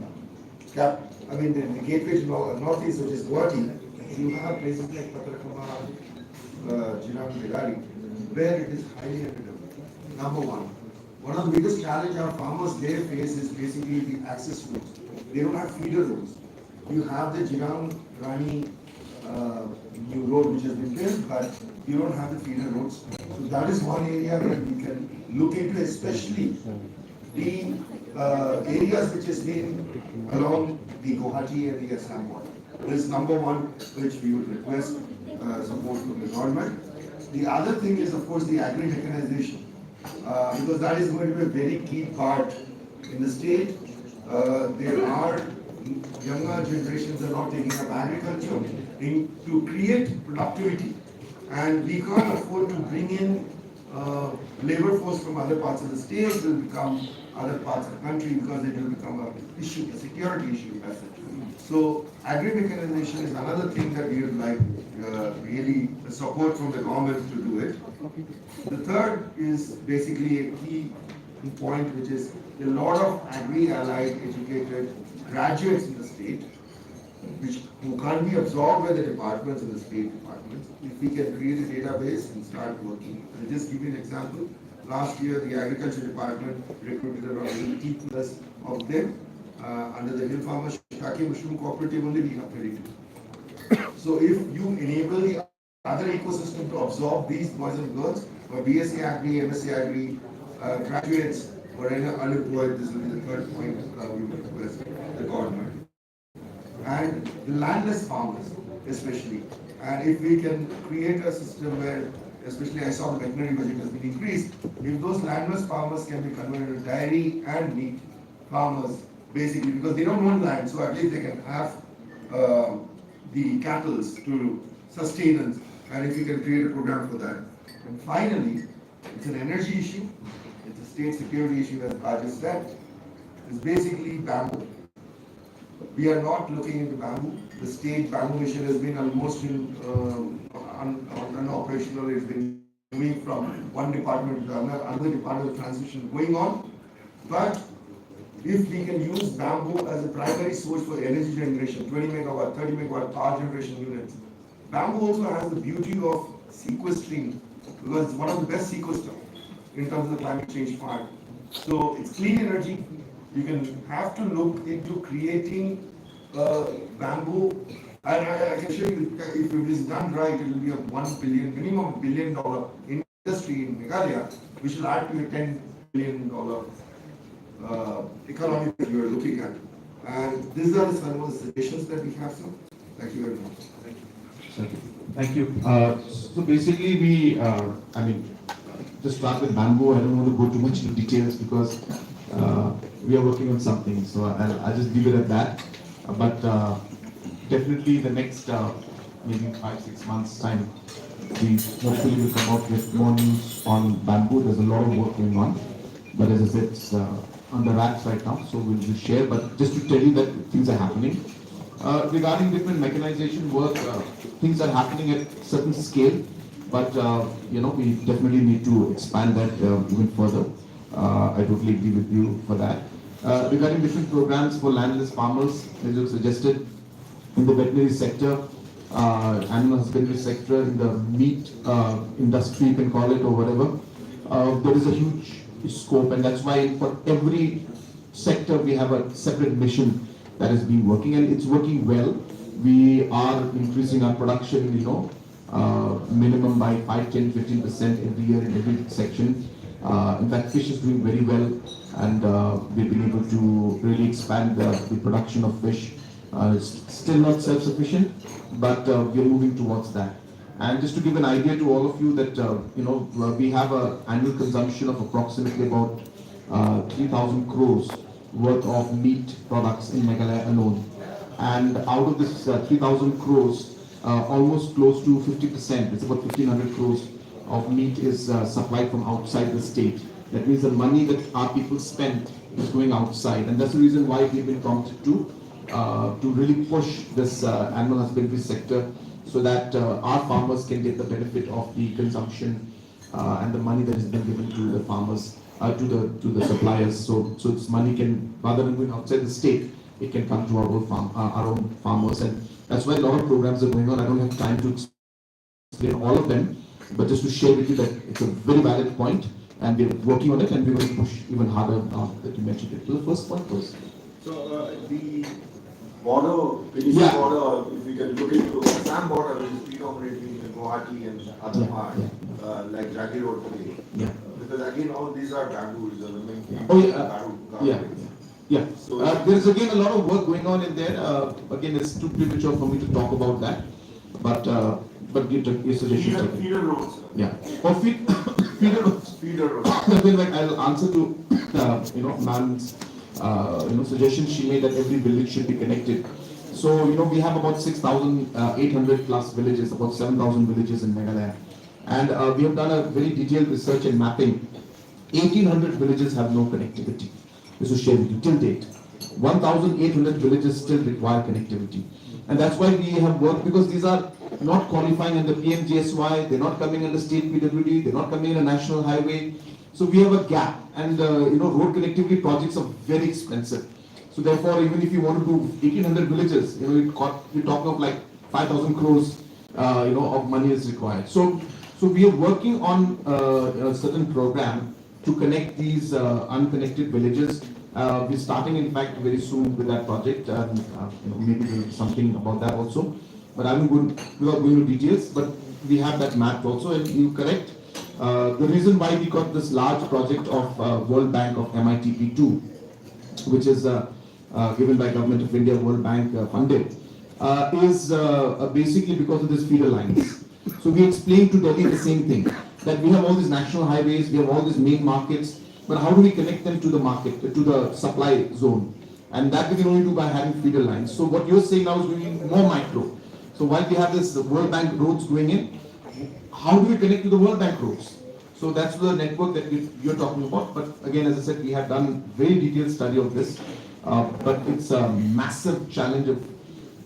gateway to northeast, which is Guwahati, You have places like Patakama, Jiran, Megari, where it is highly underdeveloped. Number one. One of the biggest challenge our farmers there face is basically the access roads. They don't have feeder roads. You have the Jiran Rani new road which has been built, but you don't have the feeder roads. So that is one area where we can look into, especially the areas which has been along the Guwahati and the Assam border. This is number one, which we would request support from the government. The other thing is, of course, the agri-mechanization, because that is going to be a very key part in the state. There are younger generations are not taking up agriculture to create productivity, and we can't afford to bring in labor force from other parts of the state. It will become other parts of the country because it will become a issue, a security issue as such. So agri-mechanization is another thing that we would like really support from the government to do it. The third is basically a key point, which is a lot of agri-allied educated graduates in the state, who can't be absorbed by the departments of the state departments. If we can create a database and start working. I'll just give you an example. Last year, the agriculture department recruited around 80 plus of them. Under the Hill Farmer Shiitake Mushroom Cooperative only, we have 32. So if you enable the other ecosystem to absorb these boys and girls, or BSc Agri, MSc Agri, graduates who are unemployed, this will be the third point we will request the government. And the landless farmers, especially. And if we can create a system where, especially I saw the veterinary budget has been increased, if those landless farmers can be converted to dairy and meat farmers, basically, because they don't own land, so at least they can have the cattle to sustenance, and if you can create a program for that. And finally, it's an energy issue, it's a state security issue, as Raj said. It's basically bamboo. We are not looking into bamboo. The state bamboo mission has been almost unoperational. It's been moving from one department to another department of transition going on. But if we can use bamboo as a primary source for energy generation, 20 megawatt, 30 megawatt power generation units, bamboo also has the beauty of sequestering, because it's one of the best sequesters in terms of the climate change part. So it's clean energy. You can have to look into creating bamboo, and I can show you, if it is done right, it will be a $1 billion, minimum $1 billion industry in Meghalaya, which will add to a $10 billion economy that you are looking at. And these are some of the suggestions that we have, sir. Thank you very much. Thank you. Thank you. So basically, we, just start with bamboo. I don't want to go too much into details because we are working on something. So I'll just leave it at that. But definitely the next maybe 5-6 months time, we hopefully will come out with more news on bamboo. There's a lot of work going on. But as I said, it's on the racks right now, so we'll share. But just to tell you that things are happening. Regarding different mechanization work, things are happening at certain scale, but we definitely need to expand that even further. I totally agree with you for that. Regarding different programs for landless farmers, as you suggested, in the veterinary sector, animal husbandry sector, in the meat industry, you can call it, or whatever, there is a huge scope, and that's why for every sector we have a separate mission that has been working, and it's working well. We are increasing our production, minimum by 5, 10, 15% every year in every section. In fact, fish is doing very well, and we've been able to really expand the production of fish. It's still not self-sufficient, but we're moving towards that. And just to give an idea to all of you that, we have an annual consumption of approximately about 3,000 crores worth of meat products in Meghalaya alone. And out of this 3,000 crores, almost close to 50%, it's about 1,500 crores of meat is supplied from outside the state. That means the money that our people spend is going outside. And that's the reason why we've been prompted to really push this animal husbandry sector, so that our farmers can get the benefit of the consumption and the money that has been given to the farmers, to the suppliers. So its money can, rather than going outside the state, it can come to our own farmers, and that's why a lot of programs are going on. I don't have time to explain all of them, but just to share with you that it's a very valid point, and we're working on it, and we're going to push even harder now that you mentioned it. So the first point was. So the border, Finnish border, if we can look into Assam border, is predominantly in Guwahati and other part, like Jagi Road today. Yeah. Because again, all these are baboos, the main Yeah. Yeah. So there is again a lot of work going on in there. Again, it's too premature for me to talk about that, but your suggestion. Feeder roads. Yeah. Or feeder roads. Feeder roads. Again, like I'll answer to ma'am's suggestion she made that every village should be connected. So we have about 6,800 plus villages, about 7,000 villages in Meghalaya, and we have done a very detailed research and mapping. 1,800 villages have no connectivity. This is shared with you till date. 1,800 villages still require connectivity, and that's why we have worked, because these are not qualifying under PMGSY, they're not coming under state PWD, they're not coming in a national highway. So we have a gap, and road connectivity projects are very expensive. So therefore, even if you want to do 1,800 villages, you're talking of like 5,000 crores, of money is required. So we are working on a certain program to connect these unconnected villages. We're starting, in fact, very soon with that project. Maybe doing something about that also. But I'm going without going into details. But we have that mapped also, and you're correct. The reason why we got this large project of World Bank of MITP2, which is given by Government of India, World Bank funded, is basically because of these feeder lines. So we explained to Delhi the same thing, that we have all these national highways, we have all these main markets, but how do we connect them to the market, to the supply zone? And that we can only do by having feeder lines. So what you're saying now is going more micro. So while we have this World Bank roads going in, how do we connect to the World Bank roads? So that's the network that you're talking about. But again, as I said, we have done very detailed study of this. But it's a massive challenge of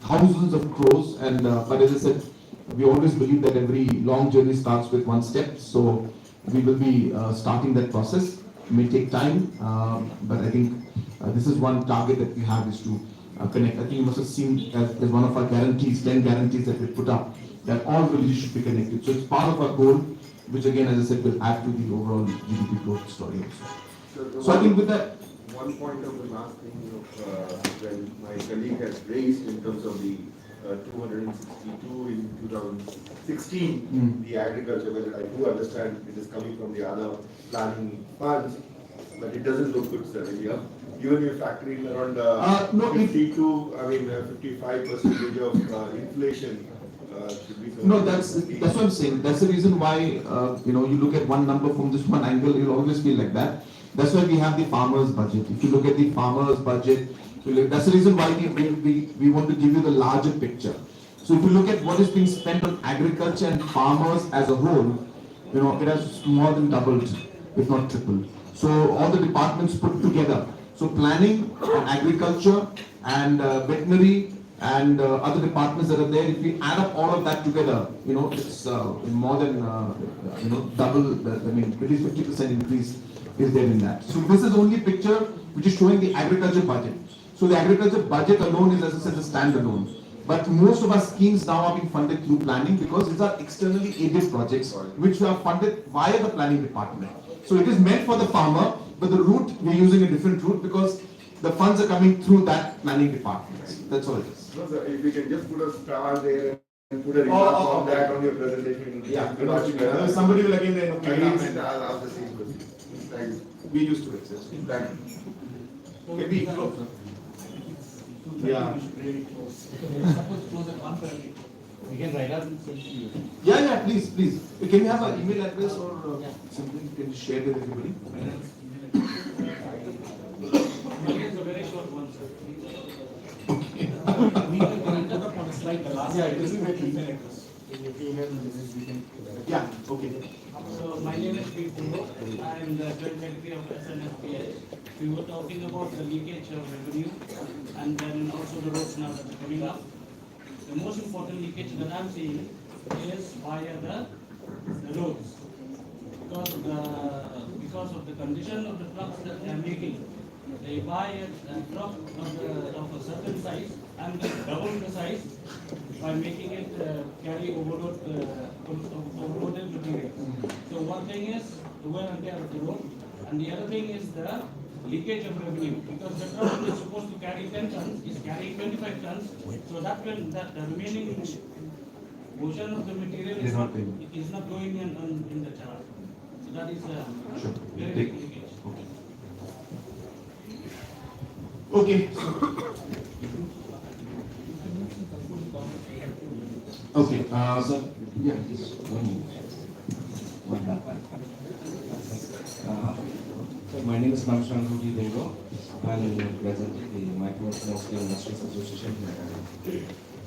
thousands of crores. And but as I said, we always believe that every long journey starts with one step. So we will be starting that process. It may take time, but I think this is one target that we have, is to connect. I think you must have seen as one of our guarantees, 10 guarantees that we put up, that all villages should be connected. So it's part of our goal, which again, as I said, will add to the overall GDP growth story also. So I think with that. One point of the last thing when my colleague has raised in terms of the 262 in 2016, the agriculture, whether I do understand it is coming from the other planning funds, but it doesn't look good, sir, here. Even if factoring around 55% of inflation, no, that's what I'm saying. That's the reason why you look at one number from this one angle, you'll always feel like that. That's why we have the farmers budget. If you look at the farmers budget, that's the reason why we want to give you the larger picture. So if you look at what is being spent on agriculture and farmers as a whole, it has more than doubled, if not tripled. So all the departments put together. So planning, agriculture, and veterinary, and other departments that are there, if we add up all of that together, it's more than double. At least 50% increase is there in that. So this is only picture which is showing the agriculture budget. So the agriculture budget alone is, as I said, a standalone. But most of our schemes now are being funded through planning, because these are externally aided projects which are funded via the planning department. So it is meant for the farmer, but the route, we're using a different route because the funds are coming through that planning department. That's all it is. No, sir, if we can just put a star there and put a remark on that on your presentation. Yeah, somebody will again I'll ask the same question. Thanks. We used to exist. Thank you. Maybe yeah. Suppose close at 1:30. We can write out and send to you. Yeah, please. Can you have an email address or something you can share with everybody? It's a very short one, sir. We can put up on a slide the last. Yeah, it doesn't make email address. Yeah, okay. So my name is P. Pundo. I am the Joint Secretary of SNFPH. We were talking about the leakage of revenue and then also the roads now that are coming up. The most important leakage that I'm seeing is via the roads. Because of the condition of the trucks that they are making. They buy a truck of a size and then double the size by making it carry overloaded material. So one thing is the wear and tear of the road, and the other thing is the leakage of revenue, because the truck is supposed to carry 10 tons, is carrying 25 tons, so that will, the remaining portion of the material is not going in the chart. So that is very big leakage. Okay. Okay, so, yeah, just 1 minute. My name is Namshan Rudy Bingo. I'm president of the Micro Small Scale Industries Association.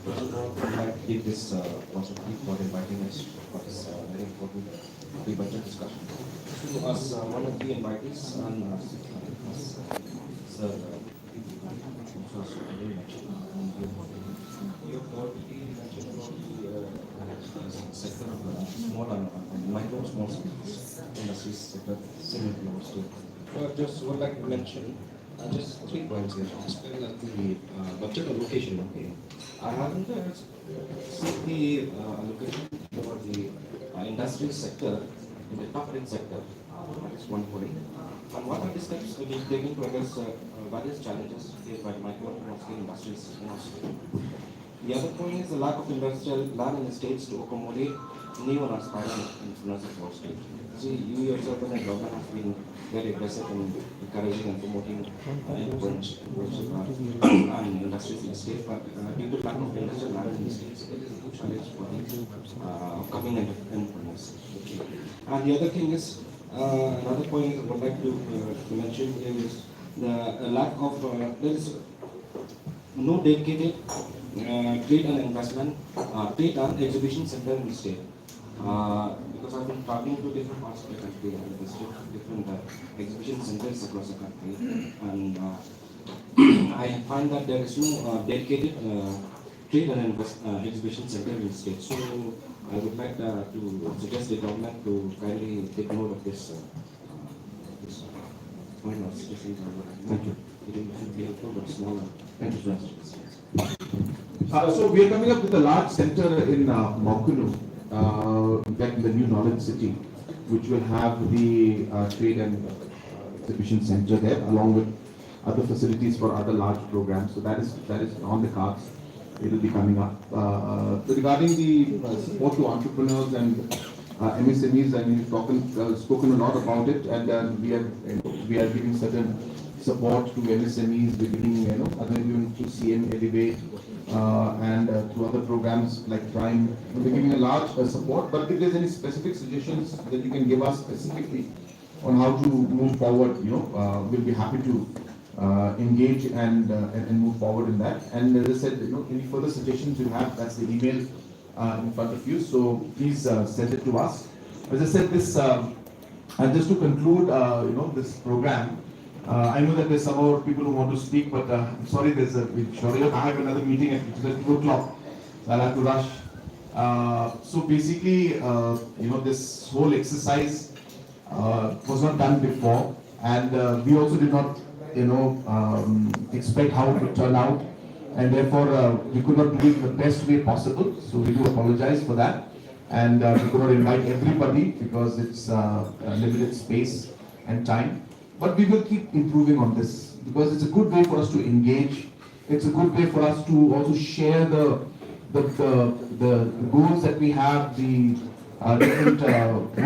First of all, I'd like to take this opportunity for inviting us for this very important pre-budget discussion. To us, one of the invitees, and us, Sir, sector of small and micro small industries sector similar to. So I just would like to mention just 3 points here. Especially at the budget allocation. Okay, I haven't seen the allocation for the industry sector in the top 10 sector. That is one point. And what are the steps we need taken to address various challenges faced by micro and small scale industries in Australia? The other point is the lack of industrial land in the states to accommodate new and aspiring entrepreneurs of our state. See, you yourself and the government have been very aggressive in encouraging and promoting entrepreneurship and industries in the state, but due to lack of industrial land in the states, it is a huge challenge for the upcoming entrepreneurs. Okay. And the other thing is, another point I would like to mention is the lack of, there is no dedicated trade and investment, trade and exhibition center in the state. Because I've been traveling to different parts of the country and visited different exhibition centers across the country, and I find that there is no dedicated trade and exhibition center in the state. So I would like to suggest the government to kindly take note of this point of suggestion. Thank you. It will be helpful but smaller. Thank you so much. So we are coming up with a large center in Maukunu, in the new knowledge city, which will have the trade and exhibition center there, along with other facilities for other large programs. So that is on the cards. It will be coming up. Regarding the support to entrepreneurs and MSMEs, and we've spoken a lot about it, and we are giving certain support to MSMEs, we're giving even to CM Elevate and to other programs like Prime. We're giving a large support. But if there's any specific suggestions that you can give us specifically on how to move forward, we'll be happy to engage and move forward in that. And as I said, any further suggestions you have, that's the email in front of you. So please send it to us. As I said, this and just to conclude, this program. I know that there's some more people who want to speak, but I'm sorry, I have another meeting at 2 o'clock, so I'll have to rush. So basically, this whole exercise was not done before, and we also did not, expect how it would turn out, and therefore we could not do it the best way possible. So we do apologize for that, and we could not invite everybody because it's limited space and time. But we will keep improving on this because it's a good way for us to engage. It's a good way for us to also share the goals that we have, the different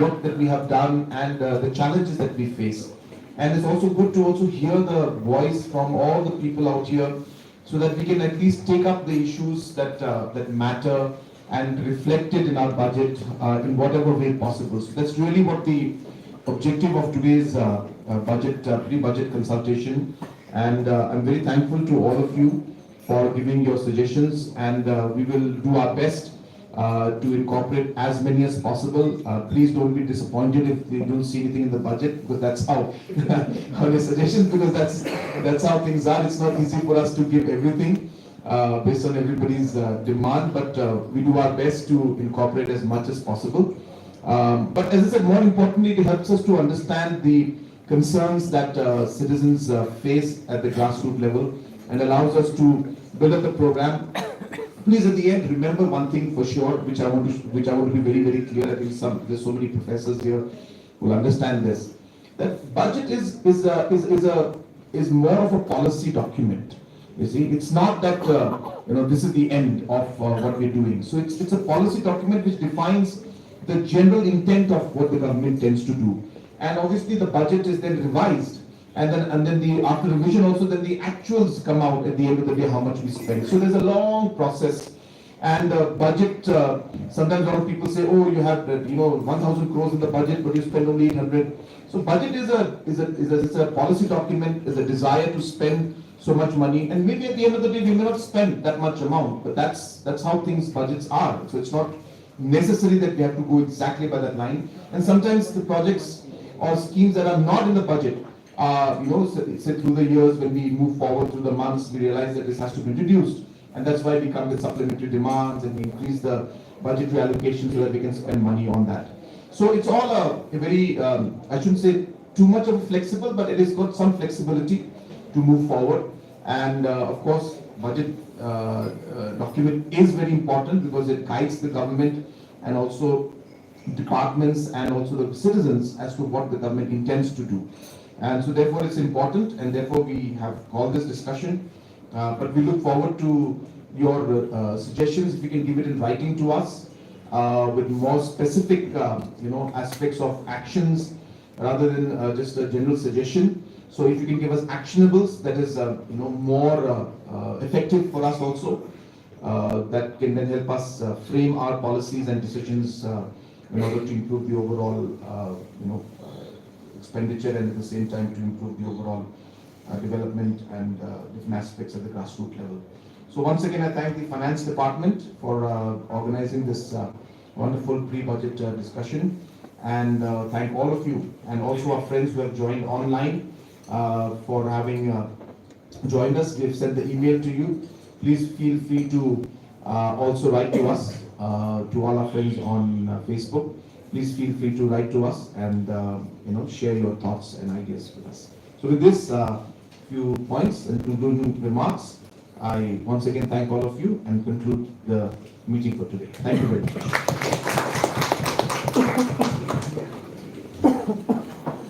work that we have done, and the challenges that we face. And it's also good to also hear the voice from all the people out here, so that we can at least take up the issues that matter and reflect it in our budget in whatever way possible. So that's really what the objective of today's pre-budget consultation, and I'm very thankful to all of you for giving your suggestions, and we will do our best to incorporate as many as possible. Please don't be disappointed if you don't see anything in the budget, because that's how the suggestions, because that's how things are. It's not easy for us to give everything based on everybody's demand, but we do our best to incorporate as much as possible. But as I said, more importantly, it helps us to understand the concerns that citizens face at the grassroots level, and allows us to build up the program. Please, at the end, remember one thing for sure, which I want to be very, very clear. I think there's so many professors here who will understand this. That budget is more of a policy document. You see, it's not that this is the end of what we're doing. So it's a policy document which defines the general intent of what the government tends to do. And obviously, the budget is then revised. And then after revision also, then the actuals come out at the end of the day, how much we spend. So there's a long process. And budget, sometimes a lot of people say, oh, you have 1,000 crores in the budget, but you spend only 800. So budget is a policy document, is a desire to spend so much money. And maybe at the end of the day, we may not spend that much amount, but that's how budgets are. So it's not necessary that we have to go exactly by that line. And sometimes the projects or schemes that are not in the budget, say through the years, when we move forward through the months, we realize that this has to be reduced. And that's why we come with supplementary demands and we increase the budgetary allocation so that we can spend money on that. So it's all a very, I shouldn't say too much of flexible, but it has got some flexibility to move forward. And of course, budget document is very important because it guides the government and also departments and also the citizens as to what the government intends to do. And so therefore it's important, and therefore we have called this discussion. But we look forward to your suggestions, if you can give it in writing to us with more specific aspects of actions rather than just a general suggestion. So if you can give us actionables, that is more effective for us also, that can then help us frame our policies and decisions in order to improve the overall expenditure and at the same time to improve the overall development and different aspects at the grassroots level. So once again, I thank the Finance Department for organizing this wonderful pre-budget discussion, and thank all of you and also our friends who have joined online for having joined us. We have sent the email to you. Please feel free to also write to us, to all our friends on Facebook. Please feel free to write to us and share your thoughts and ideas with us. So with this few points and concluding remarks, I once again thank all of you and conclude the meeting for today. Thank you very much.